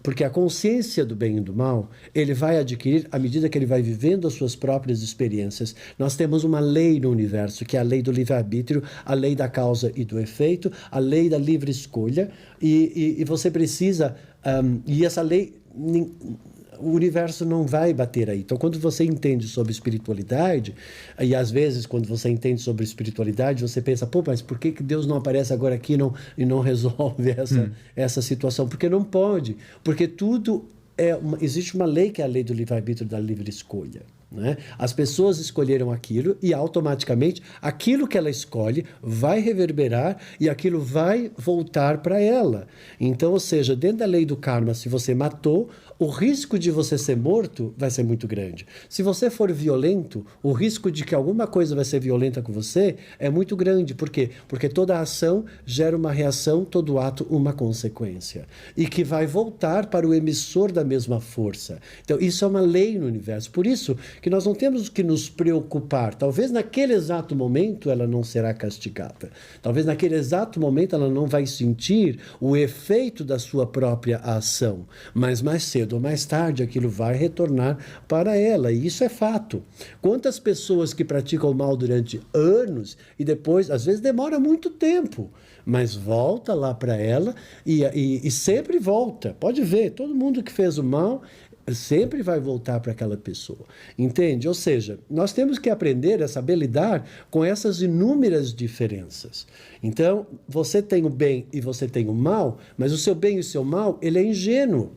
Porque a consciência do bem e do mal, ele vai adquirir à medida que ele vai vivendo as suas próprias experiências. Nós temos uma lei no universo, que é a lei do livre-arbítrio, a lei da causa e do efeito, a lei da livre escolha, e você precisa... e essa lei... O universo não vai bater aí. Então, quando você entende sobre espiritualidade, e às vezes, quando você entende sobre espiritualidade, você pensa, pô, mas por que Deus não aparece agora aqui e não resolve essa situação? Porque não pode. Porque tudo existe uma lei que é a lei do livre-arbítrio, da livre escolha, né? As pessoas escolheram aquilo e automaticamente aquilo que ela escolhe vai reverberar e aquilo vai voltar para ela. Então, ou seja, dentro da lei do karma, se você matou, o risco de você ser morto vai ser muito grande. Se você for violento, o risco de que alguma coisa vai ser violenta com você é muito grande. Por quê? Porque toda ação gera uma reação, todo ato uma consequência. E que vai voltar para o emissor da mesma força. Então, isso é uma lei no universo. Por isso que nós não temos que nos preocupar. Talvez naquele exato momento ela não será castigada. Talvez naquele exato momento ela não vai sentir o efeito da sua própria ação. Mas mais cedo ou mais tarde aquilo vai retornar para ela. E isso é fato. Quantas pessoas que praticam o mal durante anos e depois, às vezes demora muito tempo, mas volta lá para ela e sempre volta. Pode ver, todo mundo que fez o mal sempre vai voltar para aquela pessoa, entende? Ou seja, nós temos que aprender a saber lidar com essas inúmeras diferenças. Então, você tem o bem e você tem o mal, mas o seu bem e o seu mal, ele é ingênuo.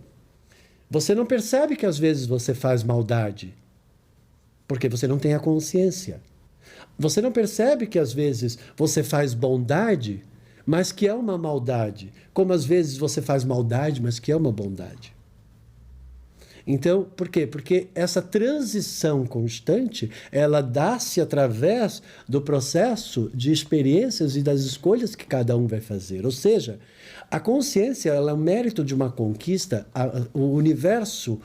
Você não percebe que às vezes você faz maldade, porque você não tem a consciência. Você não percebe que às vezes você faz bondade, mas que é uma maldade, como às vezes você faz maldade, mas que é uma bondade. Então, por quê? Porque essa transição constante, ela dá-se através do processo de experiências e das escolhas que cada um vai fazer. Ou seja, a consciência, ela é o mérito de uma conquista. O universo,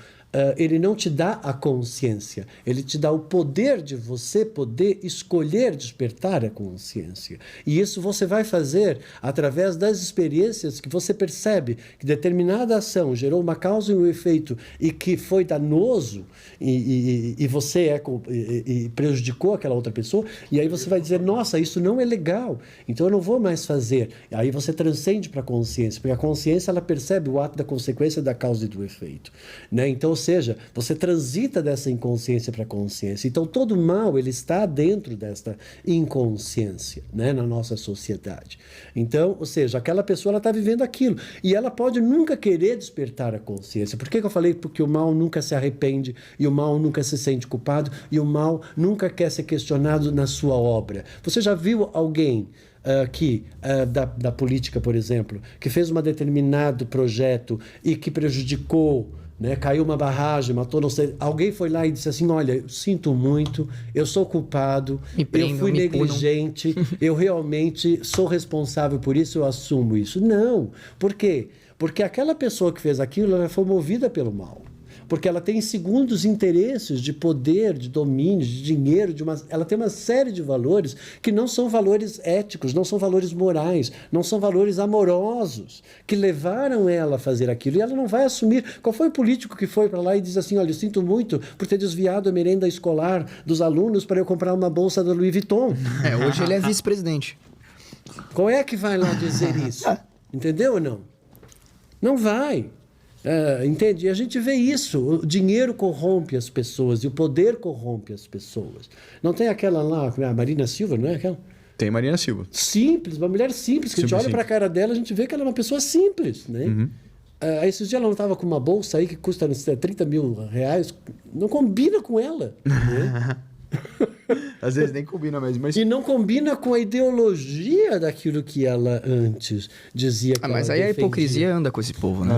ele não te dá a consciência, ele te dá o poder de você poder escolher despertar a consciência. E isso você vai fazer através das experiências que você percebe que determinada ação gerou uma causa e um efeito e que foi danoso e você e prejudicou aquela outra pessoa, e aí você vai dizer, nossa, isso não é legal, então eu não vou mais fazer. E aí você transcende para a consciência, porque a consciência ela percebe o ato da consequência da causa e do efeito, né? Então, ou seja, você transita dessa inconsciência para a consciência. Então, todo mal ele está dentro desta inconsciência, né, na nossa sociedade. Então, ou seja, aquela pessoa ela está vivendo aquilo e ela pode nunca querer despertar a consciência. Por que eu falei? Porque o mal nunca se arrepende e o mal nunca se sente culpado e o mal nunca quer ser questionado na sua obra. Você já viu alguém da política, por exemplo, que fez um determinado projeto e que prejudicou, né? Caiu uma barragem, matou não sei... Alguém foi lá e disse assim, olha, eu sinto muito, eu sou culpado, eu fui negligente, eu realmente sou responsável por isso, eu assumo isso. Não. Por quê? Porque aquela pessoa que fez aquilo, ela foi movida pelo mal. Porque ela tem segundos interesses de poder, de domínio, de dinheiro, ela tem uma série de valores que não são valores éticos, não são valores morais, não são valores amorosos, que levaram ela a fazer aquilo. E ela não vai assumir. Qual foi o político que foi para lá e diz assim, olha, eu sinto muito por ter desviado a merenda escolar dos alunos para eu comprar uma bolsa da Louis Vuitton? Hoje ele é vice-presidente. Qual é que vai lá dizer isso? Entendeu ou não? Não vai. Entende? E a gente vê isso. O dinheiro corrompe as pessoas e o poder corrompe as pessoas. Não tem aquela lá, a Marina Silva, não é aquela? Tem Marina Silva. Simples, uma mulher simples, que a gente olha para a cara dela, a gente vê que ela é uma pessoa simples, né? Uhum. Esses dias ela não estava com uma bolsa aí que custa 30 mil reais. Não combina com ela. Né? Às vezes nem combina mesmo. Mas... E não combina com a ideologia daquilo que ela antes dizia que mas ela aí defendia. A hipocrisia anda com esse povo, né?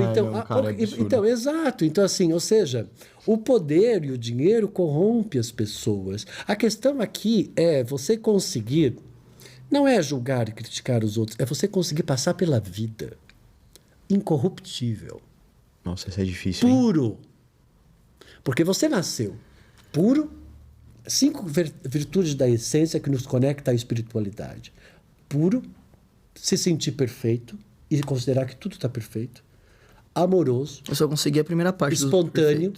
Então, exato. Então, assim, ou seja, o poder e o dinheiro corrompe as pessoas. A questão aqui é você conseguir, não é julgar e criticar os outros, é você conseguir passar pela vida incorruptível. Nossa, isso é difícil, puro. Hein? Porque você nasceu puro. 5 virtudes da essência que nos conecta à espiritualidade. Puro, se sentir perfeito e considerar que tudo está perfeito. Amoroso. Eu só consegui a primeira parte. Espontâneo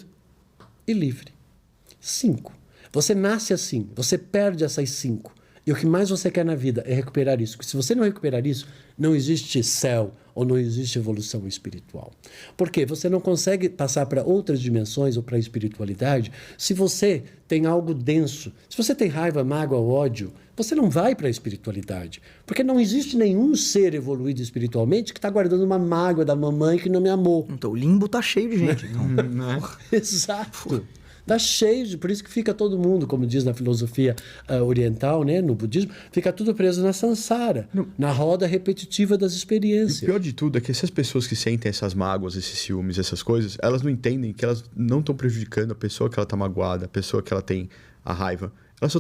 e livre. 5. Você nasce assim, você perde essas 5. E o que mais você quer na vida é recuperar isso. Porque se você não recuperar isso, não existe céu ou não existe evolução espiritual. Por quê? Você não consegue passar para outras dimensões ou para a espiritualidade se você tem algo denso. Se você tem raiva, mágoa, ódio, você não vai para a espiritualidade. Porque não existe nenhum ser evoluído espiritualmente que está guardando uma mágoa da mamãe que não me amou. Então o limbo tá cheio de gente. Exato. Está cheio, por isso que fica todo mundo, como diz na filosofia oriental, né, no budismo, fica tudo preso na samsara, na roda repetitiva das experiências. E o pior de tudo é que essas pessoas que sentem essas mágoas, esses ciúmes, essas coisas, elas não entendem que elas não estão prejudicando a pessoa que ela está magoada, a pessoa que ela tem a raiva. Ela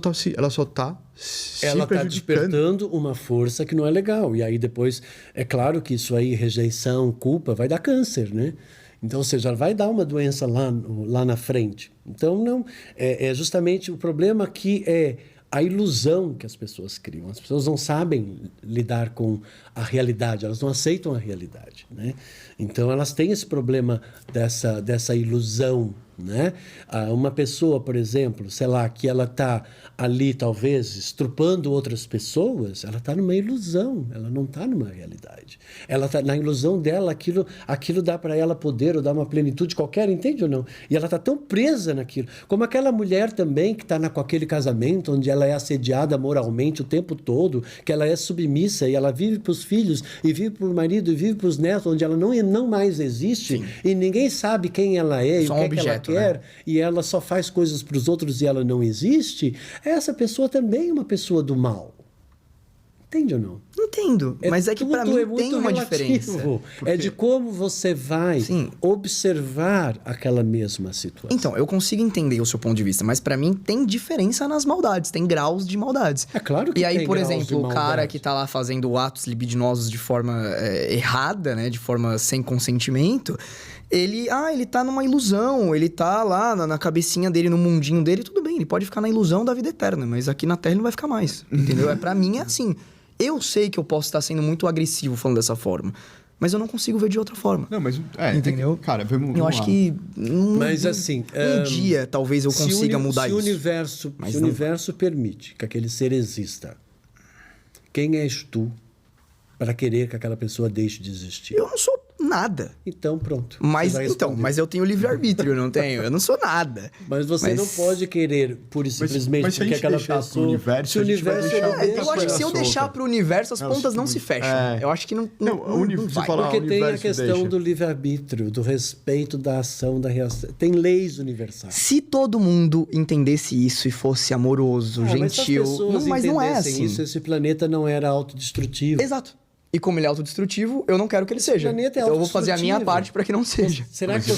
só está despertando uma força que não é legal. E aí depois, é claro que isso aí, rejeição, culpa, vai dar câncer, né? Então, ou seja, ela vai dar uma doença lá na frente. Então, não é justamente o problema aqui é a ilusão que as pessoas criam. As pessoas não sabem lidar com a realidade, elas não aceitam a realidade, né? Então, elas têm esse problema dessa ilusão, né? Uma pessoa, por exemplo, sei lá, que ela está ali, talvez, estrupando outras pessoas, ela está numa ilusão, ela não está numa realidade. Ela está na ilusão dela, aquilo dá para ela poder ou dá uma plenitude qualquer, entende ou não? E ela está tão presa naquilo. Como aquela mulher também que está com aquele casamento onde ela é assediada moralmente o tempo todo, que ela é submissa e ela vive para os filhos, e vive para o marido, e vive para os netos, onde ela não mais existe. Sim. E ninguém sabe quem ela é e o que ela quer, né? E ela só faz coisas para os outros e ela não existe. Essa pessoa também é uma pessoa do mal. Entende ou não? Entendo, mas é que para mim tem uma diferença. Porque... É de como você vai observar aquela mesma situação. Então, eu consigo entender o seu ponto de vista, mas para mim tem diferença nas maldades, tem graus de maldades. É claro que tem. E aí, tem por graus exemplo, o cara que tá lá fazendo atos libidinosos de forma errada, né, de forma sem consentimento, ele tá numa ilusão, ele tá lá na cabecinha dele, no mundinho dele, tudo bem, ele pode ficar na ilusão da vida eterna, mas aqui na Terra ele não vai ficar mais, entendeu? Pra mim é assim. Eu sei que eu posso estar sendo muito agressivo falando dessa forma, mas eu não consigo ver de outra forma. Não, mas... entendeu? Cara, vamos eu acho lá. que... Mas assim... Um dia, talvez eu consiga mudar isso. Se o universo permite que aquele ser exista, quem és tu para querer que aquela pessoa deixe de existir? Eu não sou nada. Então, pronto. Mas eu tenho livre-arbítrio, não tenho? Eu não sou nada. Mas você não pode querer, pura e simplesmente, porque aquela pessoa... Pro universo, se o universo eu acho que se eu deixar pro universo, as pontas não se fecham. Eu acho que não vai. Porque tem a questão do livre-arbítrio, do respeito da ação, da reação. Tem leis universais. Se todo mundo entendesse isso e fosse amoroso, gentil... Mas não é assim. Isso, esse planeta não era autodestrutivo. Exato. E como ele é autodestrutivo, eu não quero que ele seja. Então eu vou fazer a minha parte para que não seja. Será que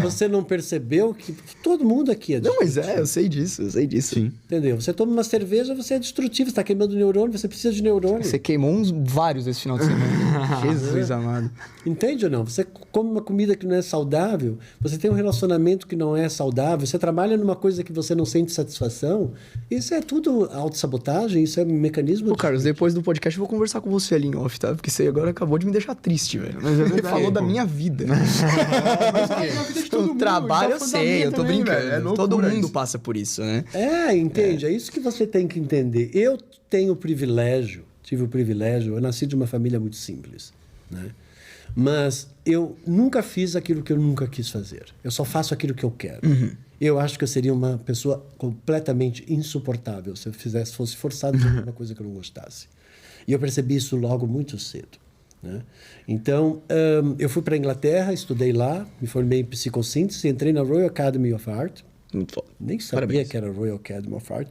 você não percebeu que todo mundo aqui é destrutivo? Não, mas eu sei disso. Sim. Entendeu? Você toma uma cerveja, você é destrutivo, você está queimando neurônio, você precisa de neurônio. Você queimou vários esse final de semana. Jesus amado. Entende ou não? Você come uma comida que não é saudável, você tem um relacionamento que não é saudável, você trabalha numa coisa que você não sente satisfação. Isso é tudo autossabotagem, isso é um mecanismo... Pô, Carlos, depois do podcast eu vou conversar com você ali em off, tá? Porque você agora acabou de me deixar triste, velho. Mas você falou da minha vida. O trabalho eu sei, eu tô brincando. Todo mundo passa por isso, né? Entende? É isso que você tem que entender. Eu tive o privilégio, eu nasci de uma família muito simples, né? Mas eu nunca fiz aquilo que eu nunca quis fazer. Eu só faço aquilo que eu quero. Eu acho que eu seria uma pessoa completamente insuportável se eu fosse forçado a fazer uma coisa que eu não gostasse. E eu percebi isso logo muito cedo, né? Então, eu fui para a Inglaterra, estudei lá, me formei em psicossíntese, entrei na Royal Academy of Art. Nem sabia que era Royal Academy of Art,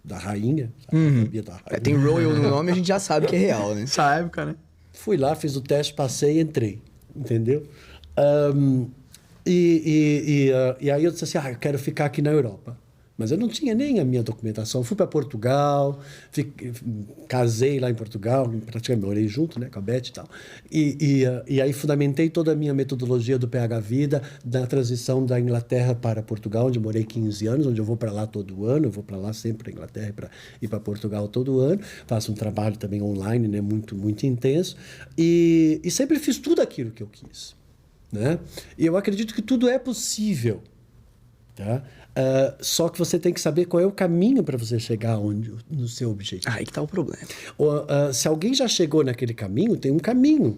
da rainha. Sabia da rainha. Tem Royal no nome, a gente já sabe que é real, né? Nessa época, né? Fui lá, fiz o teste, passei e entrei, entendeu? E aí eu disse assim, eu quero ficar aqui na Europa. Mas eu não tinha nem a minha documentação. Fui para Portugal, casei lá em Portugal, praticamente morei junto, né, com a Beth e tal. E aí fundamentei toda a minha metodologia do PH Vida, da transição da Inglaterra para Portugal, onde eu morei 15 anos, onde eu vou para lá todo ano, eu vou para lá sempre para a Inglaterra e para Portugal todo ano. Faço um trabalho também online, né, muito, muito intenso. E sempre fiz tudo aquilo que eu quis, né? E eu acredito que tudo é possível, tá? Só que você tem que saber qual é o caminho para você chegar no seu objetivo. Aí que tá o problema. Se alguém já chegou naquele caminho, tem um caminho.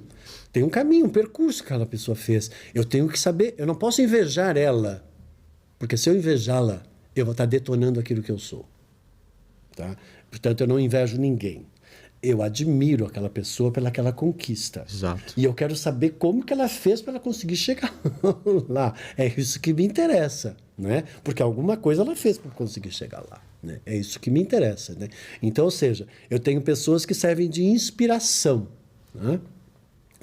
Tem um caminho, um percurso que aquela pessoa fez. Eu tenho que saber, eu não posso invejar ela, porque se eu invejá-la, eu vou estar detonando aquilo que eu sou. Tá? Portanto, eu não invejo ninguém. Eu admiro aquela pessoa pelaquela conquista. Exato. E eu quero saber como que ela fez para ela conseguir chegar lá. É isso que me interessa, né? Porque alguma coisa ela fez para conseguir chegar lá, né? É isso que me interessa, né? Então, ou seja, eu tenho pessoas que servem de inspiração, né?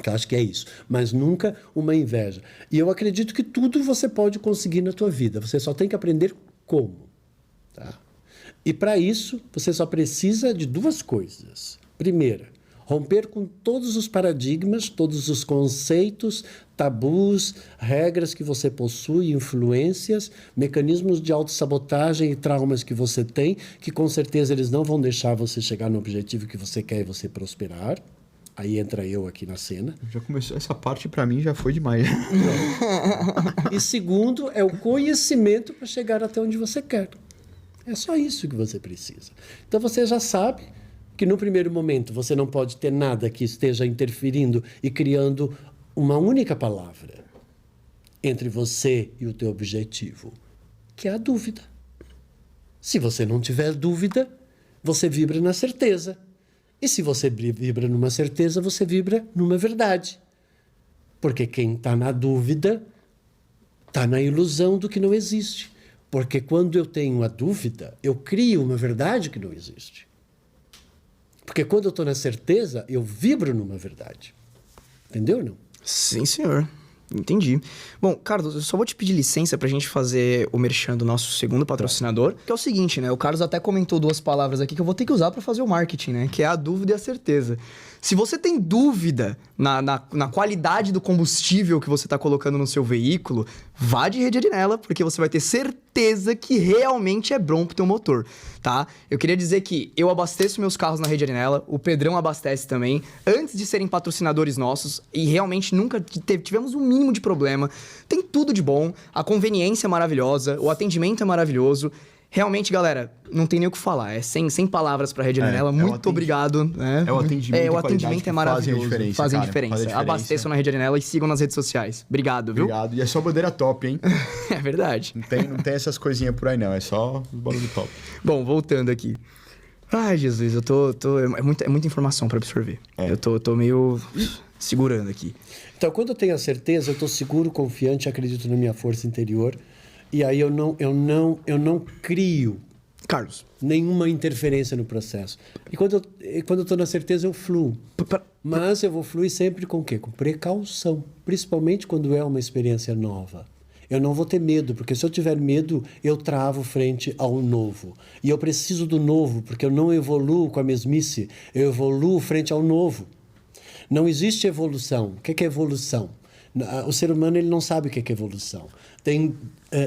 Que eu acho que é isso, mas nunca uma inveja. E eu acredito que tudo você pode conseguir na tua vida. Você só tem que aprender como, tá? E para isso, você só precisa de duas coisas. Primeira, Romper com todos os paradigmas, todos os conceitos, tabus, regras que você possui, influências, mecanismos de autossabotagem e traumas que você tem, que com certeza eles não vão deixar você chegar no objetivo que você quer e você prosperar. Aí entra eu aqui na cena. Já começou, essa parte pra mim já foi demais. E segundo, é o conhecimento para chegar até onde você quer. É só isso que você precisa. Então você já sabe que no primeiro momento você não pode ter nada que esteja interferindo e criando uma única palavra entre você e o teu objetivo, que é a dúvida. Se você não tiver dúvida, você vibra na certeza. E se você vibra numa certeza, você vibra numa verdade. Porque quem está na dúvida está na ilusão do que não existe. Porque quando eu tenho a dúvida, eu crio uma verdade que não existe. Porque quando eu estou na certeza, eu vibro numa verdade. Entendeu ou não? Sim, senhor. Entendi. Bom, Carlos, eu só vou te pedir licença pra gente fazer o merchan do nosso segundo patrocinador, que é o seguinte, né? O Carlos até comentou 2 palavras aqui que eu vou ter que usar pra fazer o marketing, né? Que é a dúvida e a certeza. Se você tem dúvida na qualidade do combustível que você tá colocando no seu veículo, vá de Rede Arinella, porque você vai ter certeza que realmente é bom pro teu motor, tá? Eu queria dizer que eu abasteço meus carros na Rede Arinella, o Pedrão abastece também, antes de serem patrocinadores nossos, e realmente nunca tivemos um mínimo de problema. Tem tudo de bom, a conveniência é maravilhosa, o atendimento é maravilhoso. Realmente, galera, não tem nem o que falar. É sem palavras pra Rede Arinella. Muito obrigado. Né? É o atendimento o atendimento é maravilhoso. Fazem diferença. Abasteçam na Rede Arinella e sigam nas redes sociais. Obrigado, viu? Obrigado. E é só bandeira top, hein? É verdade. Não tem essas coisinhas por aí, não. É só os bolos do top. Bom, voltando aqui. Ai, Jesus, eu tô é muita informação pra absorver. Eu tô meio segurando aqui. Então, quando eu tenho a certeza, eu estou seguro, confiante, acredito na minha força interior. E aí eu não crio, Carlos, nenhuma interferência no processo. E quando eu estou na certeza, eu fluo. Mas eu vou fluir sempre com o quê? Com precaução. Principalmente quando é uma experiência nova. Eu não vou ter medo, porque se eu tiver medo, eu travo frente ao novo. E eu preciso do novo, porque eu não evoluo com a mesmice. Eu evoluo frente ao novo. Não existe evolução. O que é evolução? O ser humano ele não sabe o que é evolução.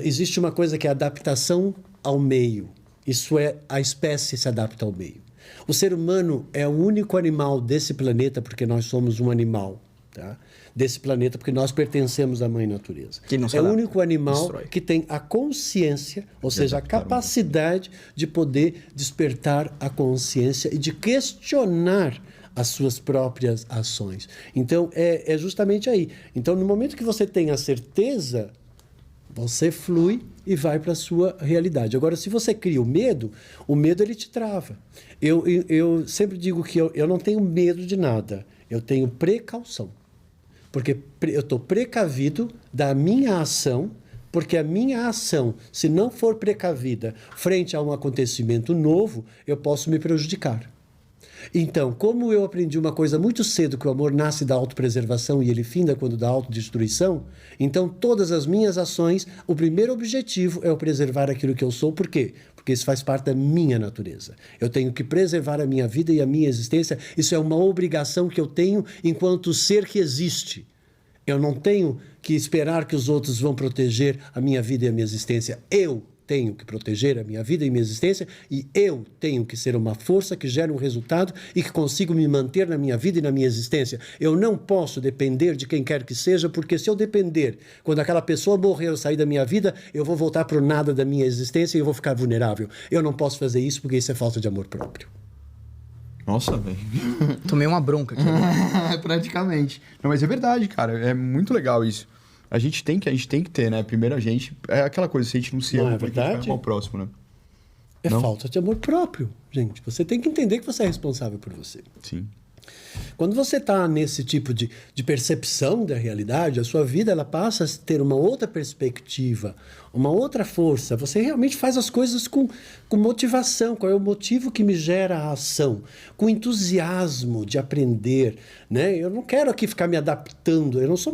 Existe uma coisa que é adaptação ao meio. Isso é, a espécie se adapta ao meio. O ser humano é o único animal desse planeta, porque nós somos um animal, tá? Desse planeta, porque nós pertencemos à mãe natureza. É o único animal que tem a consciência, ou seja, a capacidade de poder despertar a consciência e de questionar as suas próprias ações. Então, é justamente aí. Então, no momento que você tem a certeza, você flui e vai para a sua realidade. Agora, se você cria o medo ele te trava. Eu sempre digo que eu não tenho medo de nada. Eu tenho precaução. Porque eu estou precavido da minha ação, porque a minha ação, se não for precavida frente a um acontecimento novo, eu posso me prejudicar. Então, como eu aprendi uma coisa muito cedo, que o amor nasce da autopreservação e ele finda quando da autodestruição, então todas as minhas ações, o primeiro objetivo é eu preservar aquilo que eu sou. Por quê? Porque isso faz parte da minha natureza. Eu tenho que preservar a minha vida e a minha existência. Isso é uma obrigação que eu tenho enquanto ser que existe. Eu não tenho que esperar que os outros vão proteger a minha vida e a minha existência. Eu tenho que proteger a minha vida e minha existência, e eu tenho que ser uma força que gera um resultado e que consigo me manter na minha vida e na minha existência. Eu não posso depender de quem quer que seja, porque se eu depender, quando aquela pessoa morrer ou sair da minha vida, eu vou voltar para o nada da minha existência e eu vou ficar vulnerável. Eu não posso fazer isso porque isso é falta de amor próprio. Nossa, velho. Tomei uma bronca aqui. Praticamente. Não, mas é verdade, cara. É muito legal isso. A gente tem que ter, né? Primeiro a gente... É aquela coisa, se a gente não se ama, porque a gente vai amar o próximo, né? É falta de amor próprio, gente. Você tem que entender que você é responsável por você. Sim. Quando você está nesse tipo de percepção da realidade, a sua vida ela passa a ter uma outra perspectiva, uma outra força. Você realmente faz as coisas com motivação. Qual é o motivo que me gera a ação? Com entusiasmo de aprender, né? Eu não quero aqui ficar me adaptando. Eu não sou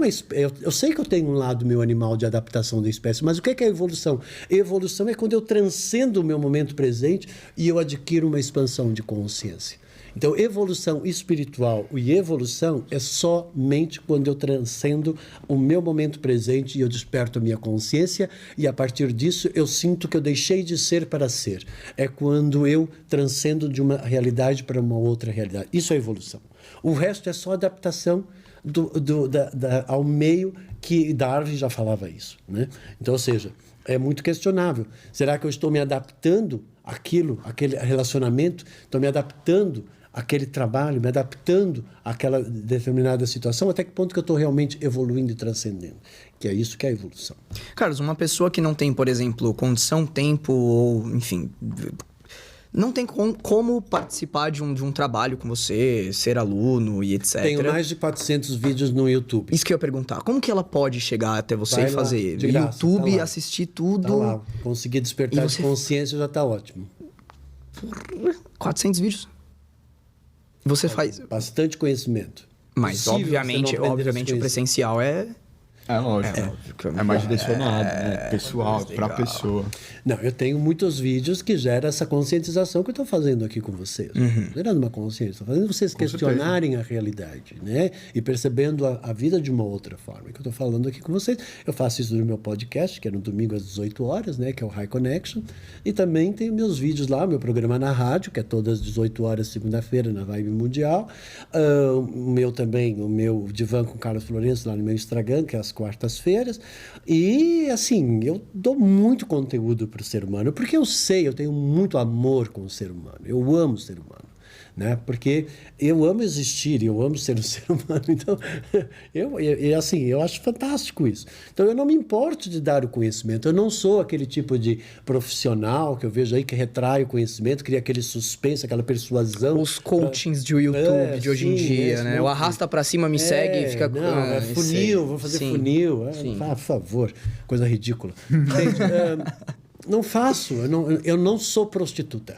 eu sei que eu tenho um lado meu animal de adaptação da espécie, mas o que é evolução? Evolução é quando eu transcendo o meu momento presente e eu adquiro uma expansão de consciência. Então, evolução espiritual e evolução é somente quando eu transcendo o meu momento presente e eu desperto a minha consciência e, a partir disso, eu sinto que eu deixei de ser para ser. É quando eu transcendo de uma realidade para uma outra realidade. Isso é evolução. O resto é só adaptação ao meio, que Darwin já falava isso, né? Então, ou seja, é muito questionável. Será que eu estou me adaptando àquele relacionamento? Estou me adaptando àquele trabalho, me adaptando àquela determinada situação? Até que ponto que eu estou realmente evoluindo e transcendendo? Que é isso que é a evolução. Carlos, uma pessoa que não tem, por exemplo, condição, tempo ou, enfim, não tem como participar de um trabalho com você, ser aluno e etc. Tenho mais de 400 vídeos no YouTube. Isso que eu ia perguntar. Como que ela pode chegar até você Vai e fazer lá, de graça, YouTube, tá lá. assistir tudo? Tá lá. Conseguir despertar E de consciência já está ótimo. 400 vídeos. Você faz... Bastante conhecimento. Mas, Possível obviamente, você não aprender as o coisas. presencial é... É lógico. É mais direcionado, né? Pessoal, pra pessoa. Não, eu tenho muitos vídeos que geram essa conscientização que eu estou fazendo aqui com vocês. Gerando uma consciência, estou fazendo vocês questionarem a realidade, né? E percebendo a vida de uma outra forma. Que eu estou falando aqui com vocês. Eu faço isso no meu podcast, que é no domingo às 18 horas, né? Que é o High Connection. E também tenho meus vídeos lá, meu programa na rádio, que é todas as 18 horas, segunda-feira, na Vibe Mundial. O meu Divã com Carlos Florencio, lá no meu Instagram, que é as quartas-feiras. E, assim, eu dou muito conteúdo para o ser humano, porque eu tenho muito amor com o ser humano. Eu amo o ser humano, né? Porque eu amo existir, eu amo ser um ser humano. Então, eu acho fantástico isso. Então, eu não me importo de dar o conhecimento. Eu não sou aquele tipo de profissional que eu vejo aí que retrai o conhecimento, cria aquele suspense, aquela persuasão. Os coachings de YouTube de hoje em dia, né? O arrasta pra cima, me segue e fica... Não, é funil, vou fazer funil. Por favor, coisa ridícula. Entende? Não faço, eu não sou prostituta.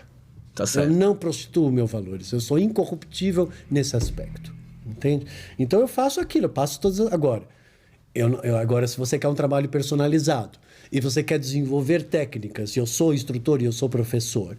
Tá certo. Eu não prostituo meus valores. Eu sou incorruptível nesse aspecto. Entende? Então eu faço aquilo, eu passo todas. Agora, agora, se você quer um trabalho personalizado e você quer desenvolver técnicas, e eu sou instrutor e eu sou professor,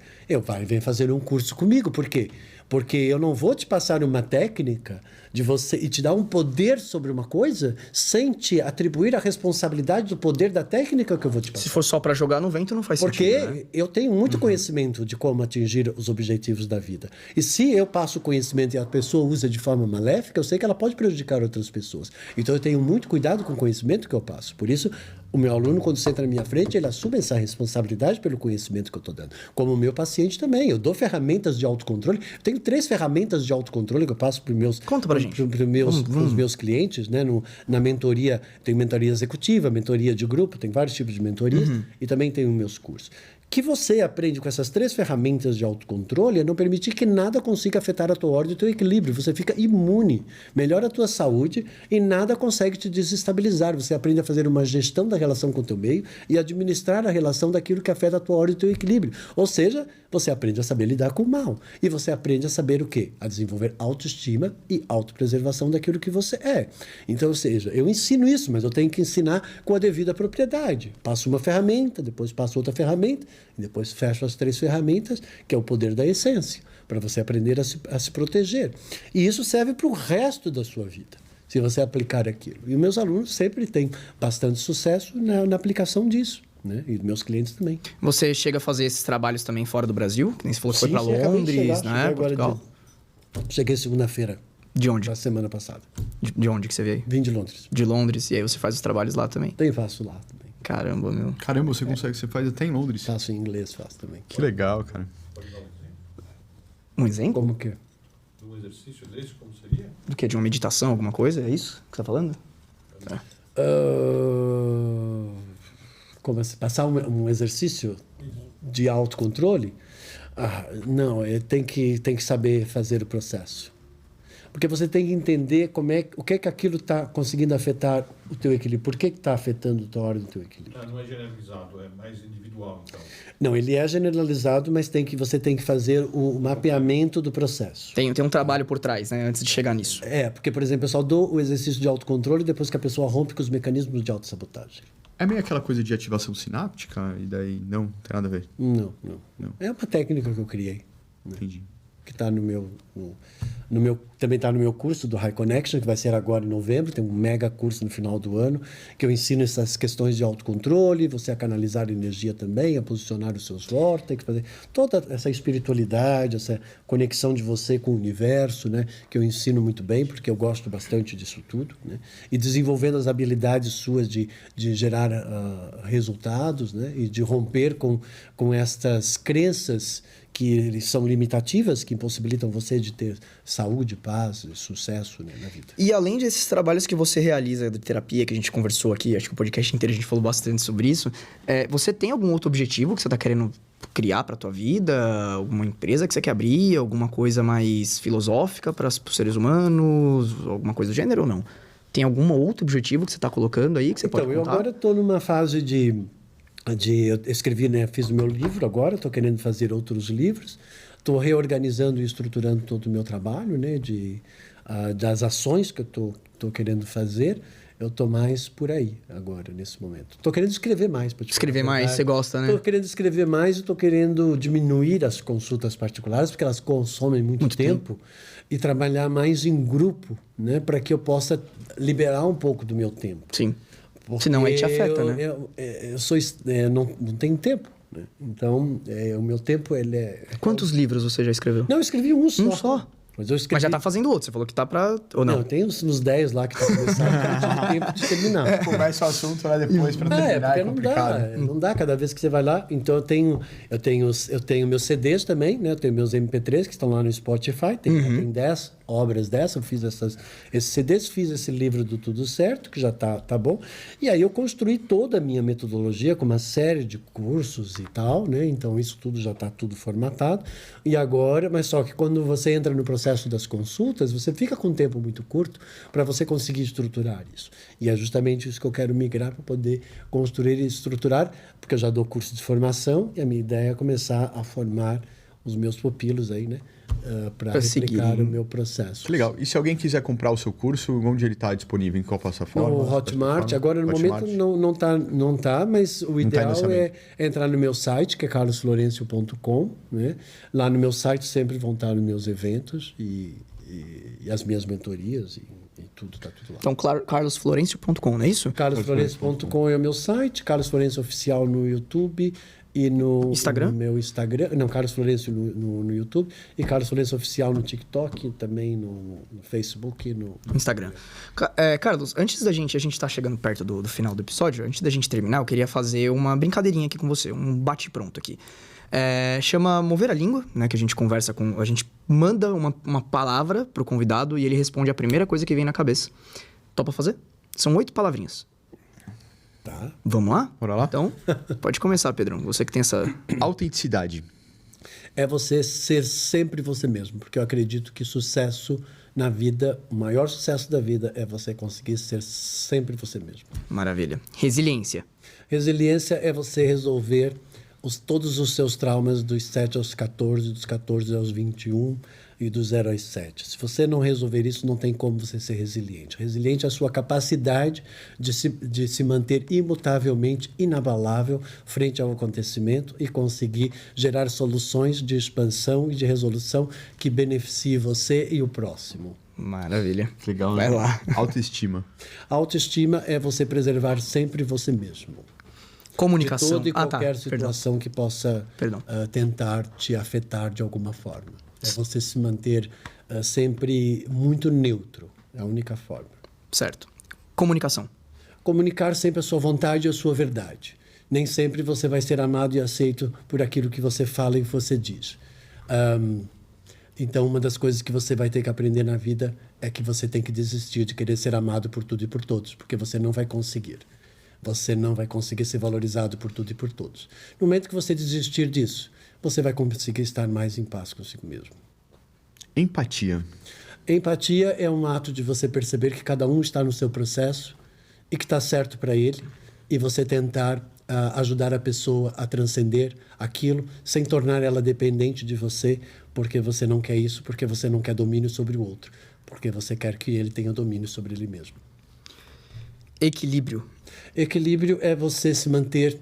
vem fazer um curso comigo. Por quê? Porque eu não vou te passar uma técnica de você e te dar um poder sobre uma coisa sem te atribuir a responsabilidade do poder da técnica que eu vou te passar. Se for só para jogar no vento, não faz sentido. Porque eu tenho muito conhecimento de como atingir os objetivos da vida. E se eu passo o conhecimento e a pessoa usa de forma maléfica, eu sei que ela pode prejudicar outras pessoas. Então eu tenho muito cuidado com o conhecimento que eu passo. Por isso, o meu aluno, quando senta na minha frente, ele assume essa responsabilidade pelo conhecimento que eu estou dando. Como o meu paciente também. Eu dou ferramentas de autocontrole. Eu tenho 3 ferramentas de autocontrole que eu passo para os meus... Conta pra gente. Os meus clientes, né? Na mentoria, tem mentoria executiva, mentoria de grupo, tem vários tipos de mentorias, e também tenho meus cursos. Que você aprende com essas 3 ferramentas de autocontrole é não permitir que nada consiga afetar a tua ordem e o teu equilíbrio. Você fica imune, melhora a tua saúde e nada consegue te desestabilizar. Você aprende a fazer uma gestão da relação com o teu meio e administrar a relação daquilo que afeta a tua ordem e o teu equilíbrio. Ou seja, você aprende a saber lidar com o mal. E você aprende a saber o quê? A desenvolver autoestima e autopreservação daquilo que você é. Então, ou seja, eu ensino isso, mas eu tenho que ensinar com a devida propriedade. Passo uma ferramenta, depois passo outra ferramenta, e depois fecho as 3 ferramentas, que é o poder da essência, para você aprender a se proteger. E isso serve para o resto da sua vida, se você aplicar aquilo. E meus alunos sempre têm bastante sucesso na aplicação disso, né? E meus clientes também. Você chega a fazer esses trabalhos também fora do Brasil? Nem se falou que foi para Londres, né? Portugal. Cheguei segunda-feira. De onde? Da semana passada. De onde que você veio? Vim de Londres. De Londres. E aí você faz os trabalhos lá também? Faço lá também. Caramba, meu. Caramba, você consegue, você faz até em Londres. Faço em inglês, faço também. Que legal, cara. Um exemplo? Como que é? Um exercício desse, como seria? Do que? De uma meditação, alguma coisa? É isso que você tá falando? Como assim? Passar um exercício de autocontrole? Não, tem que saber fazer o processo. Porque você tem que entender o que é que aquilo está conseguindo afetar o teu equilíbrio. Por que está afetando a tua ordem do teu equilíbrio? Não é generalizado, é mais individual, então. Não, ele é generalizado, mas você tem que fazer o mapeamento do processo. Tem um trabalho por trás, né? Antes de chegar nisso. Porque, por exemplo, eu só dou o exercício de autocontrole depois que a pessoa rompe com os mecanismos de autossabotagem. É meio aquela coisa de ativação sináptica e daí não tem nada a ver. Não. É uma técnica que eu criei. Entendi. que está também está no meu curso do High Connection, que vai ser agora em novembro. Tem um mega curso no final do ano, que eu ensino essas questões de autocontrole, você a canalizar energia também, a posicionar os seus vórtices, fazer toda essa espiritualidade, essa conexão de você com o universo, né? Que eu ensino muito bem, porque eu gosto bastante disso tudo, né? E desenvolvendo as habilidades suas de gerar resultados, né? E de romper com estas crenças que são limitativas, que impossibilitam você de ter saúde, paz, sucesso, né, na vida. E além desses trabalhos que você realiza de terapia, que a gente conversou aqui, acho que o podcast inteiro a gente falou bastante sobre isso, você tem algum outro objetivo que você está querendo criar para a tua vida? Alguma empresa que você quer abrir? Alguma coisa mais filosófica para os seres humanos? Alguma coisa do gênero ou não? Tem algum outro objetivo que você está colocando aí que você pode contar? Então, eu agora estou numa fase eu escrevi, né, fiz o meu livro agora, estou querendo fazer outros livros, estou reorganizando e estruturando todo o meu trabalho, né, das ações que eu estou querendo fazer. Eu estou mais por aí agora, nesse momento. Estou querendo escrever mais. Escrever mais, você gosta, né? Estou querendo escrever mais e estou querendo diminuir as consultas particulares, porque elas consomem muito tempo, e trabalhar mais em grupo, né, para que eu possa liberar um pouco do meu tempo. Sim. Senão aí te afeta, né? Não tenho tempo, né? Então, o meu tempo, ele é... Quantos livros você já escreveu? Não, eu escrevi um só. Um só? Mas já tá fazendo outro, você falou que tá pra... Ou não? Não, tem uns 10 lá que tá começando, que eu tive tempo de terminar. Começa o assunto lá depois pra terminar, porque é complicado. não dá cada vez que você vai lá. Então, eu tenho meus CDs também, né? Eu tenho meus MP3 que estão lá no Spotify. Tem 10 obras dessas. Eu fiz esses CDs, fiz esse livro do Tudo Certo, que já tá bom. E aí eu construí toda a minha metodologia com uma série de cursos e tal, né? Então, isso tudo já tá tudo formatado. E agora, mas só que quando você entra no processo das consultas, você fica com um tempo muito curto para você conseguir estruturar isso. E é justamente isso que eu quero migrar para poder construir e estruturar, porque eu já dou curso de formação e a minha ideia é começar a formar os meus pupilos aí, né? Para replicar o meu processo. Que legal. E se alguém quiser comprar o seu curso, onde ele está disponível? Em qual plataforma? No Hotmart. Agora, no momento, não tá, mas o ideal é entrar no meu site, que é carlosflorencio.com, né? Lá no meu site sempre vão estar os meus eventos e as minhas mentorias e tudo, tá tudo lá. Então, carlosflorencio.com, não é isso? carlosflorencio.com é o meu site, Carlos Florencio Oficial no YouTube e no Instagram? No meu Instagram, não, Carlos Florencio no YouTube, e Carlos Florencio Oficial no TikTok, também no Facebook e no Instagram. Carlos, antes da gente, a gente tá chegando perto do final do episódio, antes da gente terminar, eu queria fazer uma brincadeirinha aqui com você, um bate-pronto aqui. Chama Mover a Língua, né, que a gente conversa a gente manda uma palavra pro convidado e ele responde a primeira coisa que vem na cabeça. Topa fazer? São 8 palavrinhas. Tá. Vamos lá? Bora lá? Então, pode começar, Pedrão. Você que tem essa... Autenticidade. É você ser sempre você mesmo, porque eu acredito que sucesso na vida, o maior sucesso da vida é você conseguir ser sempre você mesmo. Maravilha. Resiliência. Resiliência é você resolver todos os seus traumas dos 7 aos 14, dos 14 aos 21 e dos 0 aos 7. Se você não resolver isso, não tem como você ser resiliente. Resiliente é a sua capacidade de se manter imutavelmente inabalável frente ao acontecimento e conseguir gerar soluções de expansão e de resolução que beneficiem você e o próximo. Maravilha. Legal, Vai né? lá. Autoestima. Autoestima é você preservar sempre você mesmo. Comunicação. De toda e qualquer situação que possa tentar te afetar de alguma forma. É você se manter sempre muito neutro. É a única forma. Certo. Comunicação. Comunicar sempre a sua vontade e a sua verdade. Nem sempre você vai ser amado e aceito por aquilo que você fala e que você diz. Então, uma das coisas que você vai ter que aprender na vida é que você tem que desistir de querer ser amado por tudo e por todos, porque você não vai conseguir. Você não vai conseguir ser valorizado por tudo e por todos. No momento que você desistir disso, você vai conseguir estar mais em paz consigo mesmo. Empatia. Empatia é um ato de você perceber que cada um está no seu processo e que está certo para ele, e você tentar ajudar a pessoa a transcender aquilo sem tornar ela dependente de você, porque você não quer isso, porque você não quer domínio sobre o outro, porque você quer que ele tenha domínio sobre ele mesmo. Equilíbrio. Equilíbrio é você se manter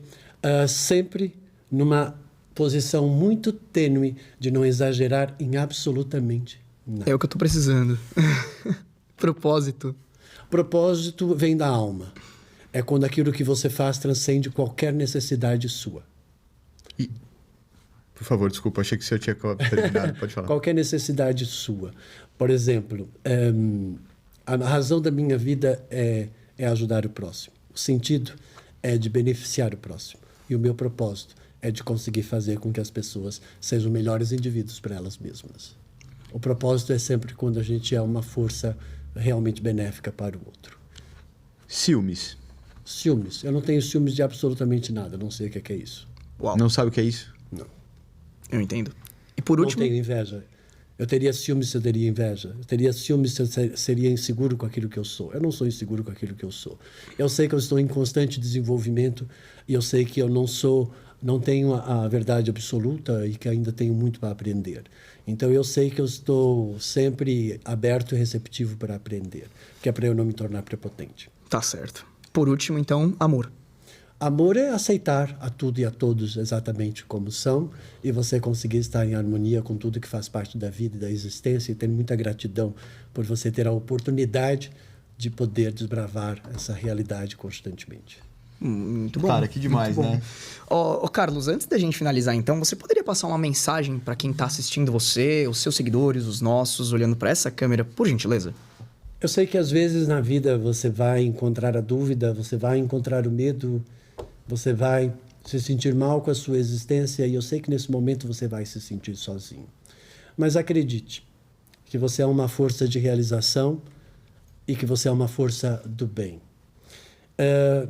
sempre numa posição muito tênue de não exagerar em absolutamente nada. É o que eu tô precisando. Propósito. Propósito vem da alma. É quando aquilo que você faz transcende qualquer necessidade sua. Por favor, desculpa, achei que o senhor tinha terminado. Pode falar. Qualquer necessidade sua. Por exemplo, a razão da minha vida é ajudar o próximo. O sentido é de beneficiar o próximo. E o meu propósito é de conseguir fazer com que as pessoas sejam melhores indivíduos para elas mesmas. O propósito é sempre quando a gente é uma força realmente benéfica para o outro. Ciúmes. Ciúmes. Eu não tenho ciúmes de absolutamente nada. Não sei o que é isso. Uau. Não sabe o que é isso? Não. Eu entendo. E por último... Não tenho inveja. Eu teria ciúmes se eu teria inveja. Eu teria ciúmes se eu seria inseguro com aquilo que eu sou. Eu não sou inseguro com aquilo que eu sou. Eu sei que eu estou em constante desenvolvimento e eu sei que eu não tenho a verdade absoluta e que ainda tenho muito para aprender. Então eu sei que eu estou sempre aberto e receptivo para aprender, que é para eu não me tornar prepotente. Tá certo. Por último, então, amor. Amor é aceitar a tudo e a todos exatamente como são e você conseguir estar em harmonia com tudo que faz parte da vida e da existência e ter muita gratidão por você ter a oportunidade de poder desbravar essa realidade constantemente. Muito bom. Cara, que demais, muito bom. né? Ô, Carlos, antes da gente finalizar, então, você poderia passar uma mensagem para quem tá assistindo você, os seus seguidores, os nossos, olhando para essa câmera, por gentileza? Eu sei que às vezes na vida você vai encontrar a dúvida, você vai encontrar o medo, você vai se sentir mal com a sua existência e eu sei que nesse momento você vai se sentir sozinho. Mas acredite que você é uma força de realização e que você é uma força do bem.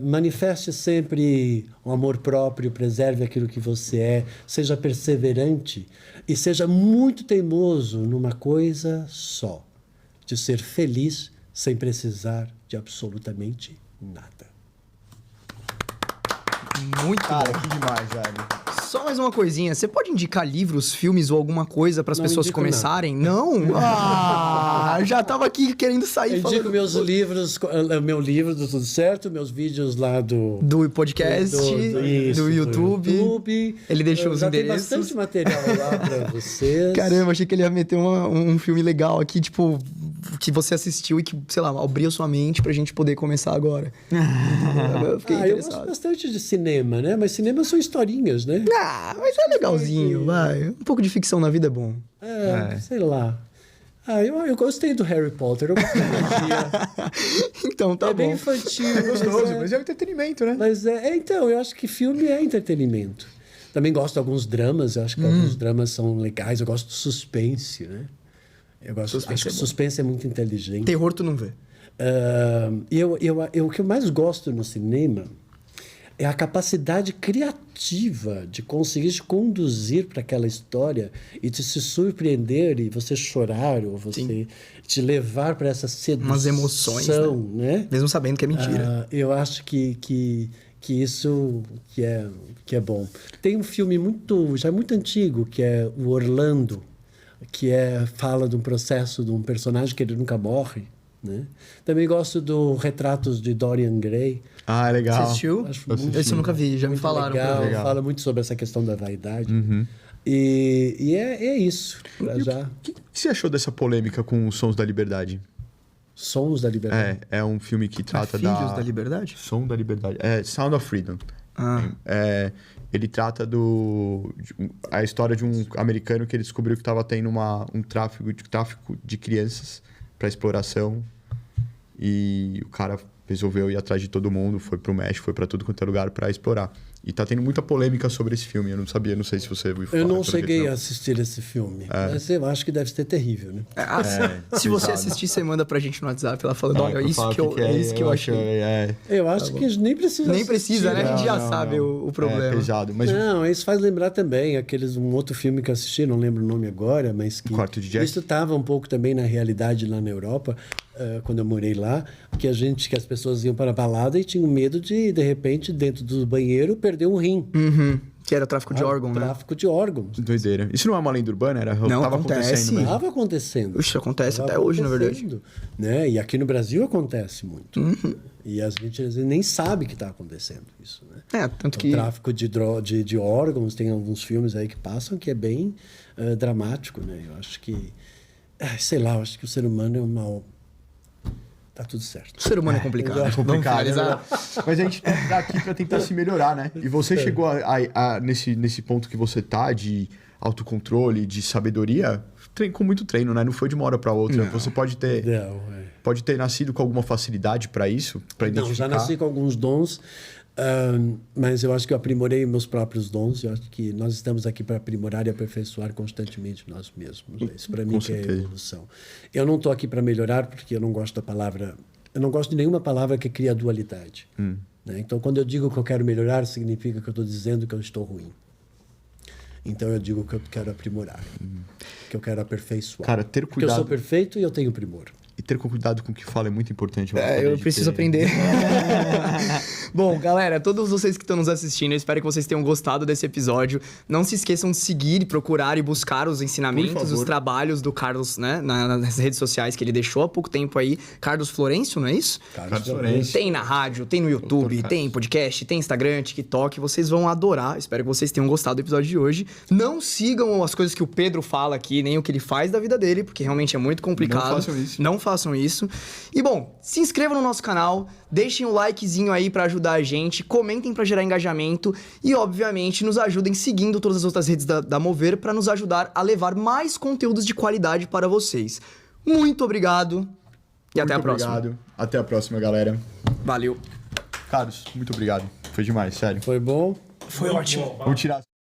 Manifeste sempre o amor próprio, preserve aquilo que você é, seja perseverante e seja muito teimoso numa coisa só, de ser feliz sem precisar de absolutamente nada. Muito Cara, bom. que demais, velho. Só mais uma coisinha. Você pode indicar livros, filmes ou alguma coisa para as Não pessoas indico começarem? Não? Ah, já tava aqui querendo sair Eu indico falando meus livros, meu livro do Tudo Certo, meus vídeos lá do podcast, do YouTube. Ele deixou os já endereços. Tem bastante material lá para vocês. Caramba, achei que ele ia meter um filme legal aqui, tipo, que você assistiu e que, sei lá, abriu sua mente pra gente poder começar agora. Eu fiquei eu interessado. gosto bastante de cinema, né? Mas cinema são historinhas, né? Ah, mas é legalzinho, vai. Um pouco de ficção na vida é bom. Sei lá. Eu gostei do Harry Potter, eu gostei da magia. Então, tá É bom. bem infantil. Gostoso, mas é um entretenimento, né? Mas então, eu acho que filme é entretenimento. Também gosto de alguns dramas, eu acho que alguns dramas são legais. Eu gosto do suspense, né? Acho que o suspense é muito inteligente. Terror tu não vê. O que eu mais gosto no cinema é a capacidade criativa de conseguir te conduzir para aquela história e de se surpreender e você chorar ou você te levar para essa sedução. Umas emoções, né? Mesmo sabendo que é mentira. Eu acho que isso que é bom. Tem um filme já muito antigo que é o Orlando, que fala de um processo de um personagem que ele nunca morre, né? Também gosto do Retratos de Dorian Gray. Ah, é legal. Você assistiu? Esse eu nunca vi, já me falaram. Legal. Fala muito sobre essa questão da vaidade. E é isso. O que você achou dessa polêmica com os Sons da Liberdade? Sons da Liberdade. É um filme que trata Filhos da Liberdade? Som da Liberdade. É Sound of Freedom. Ele trata a história de um americano que ele descobriu que estava tendo um tráfico de crianças para exploração e o cara resolveu ir atrás de todo mundo, foi pro México, foi para tudo quanto é lugar para explorar. E tá tendo muita polêmica sobre esse filme. Eu não sei se você ouviu falar. Eu não cheguei a assistir esse filme. Mas eu acho que deve ser terrível, né? Se você assistir, você manda pra gente no WhatsApp, ela falando, olha, isso que eu achei. Eu acho que a gente nem precisa Nem precisa, assistir, né? A gente já sabe o problema. É pesado. Mas Não, isso faz lembrar também um outro filme que eu assisti, não lembro o nome agora, mas que... O Quarto de Jack? Isso estava um pouco também na realidade lá na Europa, quando eu morei lá, que as pessoas iam para a balada e tinham medo de repente, dentro do banheiro, perder um rim. Que era tráfico de órgão, né? Tráfico de órgãos. Doideira. Isso não é uma lenda urbana? Não, tava acontece. acontecendo mesmo. Estava acontecendo. Ixi, acontece Tava até hoje, na verdade. acontecendo, né? E aqui no Brasil acontece muito. E a gente às vezes nem sabe que está acontecendo isso, né? Tanto O que... tráfico de órgãos, tem alguns filmes aí que passam que é bem dramático, né? Eu acho que... sei lá, eu acho que o ser humano é um mal... Tá tudo certo. O ser humano é complicado. É complicado, Vamos finalizar? Mas a gente tá aqui pra tentar se melhorar, né? E você chegou nesse ponto que você tá de autocontrole, de sabedoria, com muito treino, né? Não foi de uma hora pra outra. Não. Você pode ter nascido com alguma facilidade pra isso, pra identificar. Não, já nasci com alguns dons, mas eu acho que eu aprimorei meus próprios dons. Eu acho que nós estamos aqui para aprimorar e aperfeiçoar constantemente nós mesmos. Isso para mim que é evolução. Eu não estou aqui para melhorar porque eu não gosto da palavra... Eu não gosto de nenhuma palavra que cria dualidade. Né? Então, quando eu digo que eu quero melhorar, significa que eu estou dizendo que eu estou ruim. Então, eu digo que eu quero aprimorar, que eu quero aperfeiçoar. Cara, ter porque eu cuidado... sou perfeito e eu tenho primor. E ter cuidado com o que fala é muito importante. Eu preciso aprender. Bom, galera, todos vocês que estão nos assistindo, eu espero que vocês tenham gostado desse episódio. Não se esqueçam de seguir, procurar e buscar os ensinamentos, os trabalhos do Carlos, né? Nas redes sociais que ele deixou há pouco tempo aí. Carlos Florencio, não é isso? Carlos Florencio. Tem na rádio, tem no YouTube, tem podcast, tem Instagram, TikTok. Vocês vão adorar. Espero que vocês tenham gostado do episódio de hoje. Não sigam as coisas que o Pedro fala aqui, nem o que ele faz da vida dele, porque realmente é muito complicado. Não façam isso. Não façam isso. E bom, se inscrevam no nosso canal, deixem um likezinho aí pra ajudar a gente, comentem pra gerar engajamento e, obviamente, nos ajudem seguindo todas as outras redes da Mover pra nos ajudar a levar mais conteúdos de qualidade para vocês. Muito obrigado e até a próxima. Obrigado. Até a próxima, galera. Valeu. Carlos, muito obrigado. Foi demais, sério. Foi bom? Foi ótimo. Vamos tirar...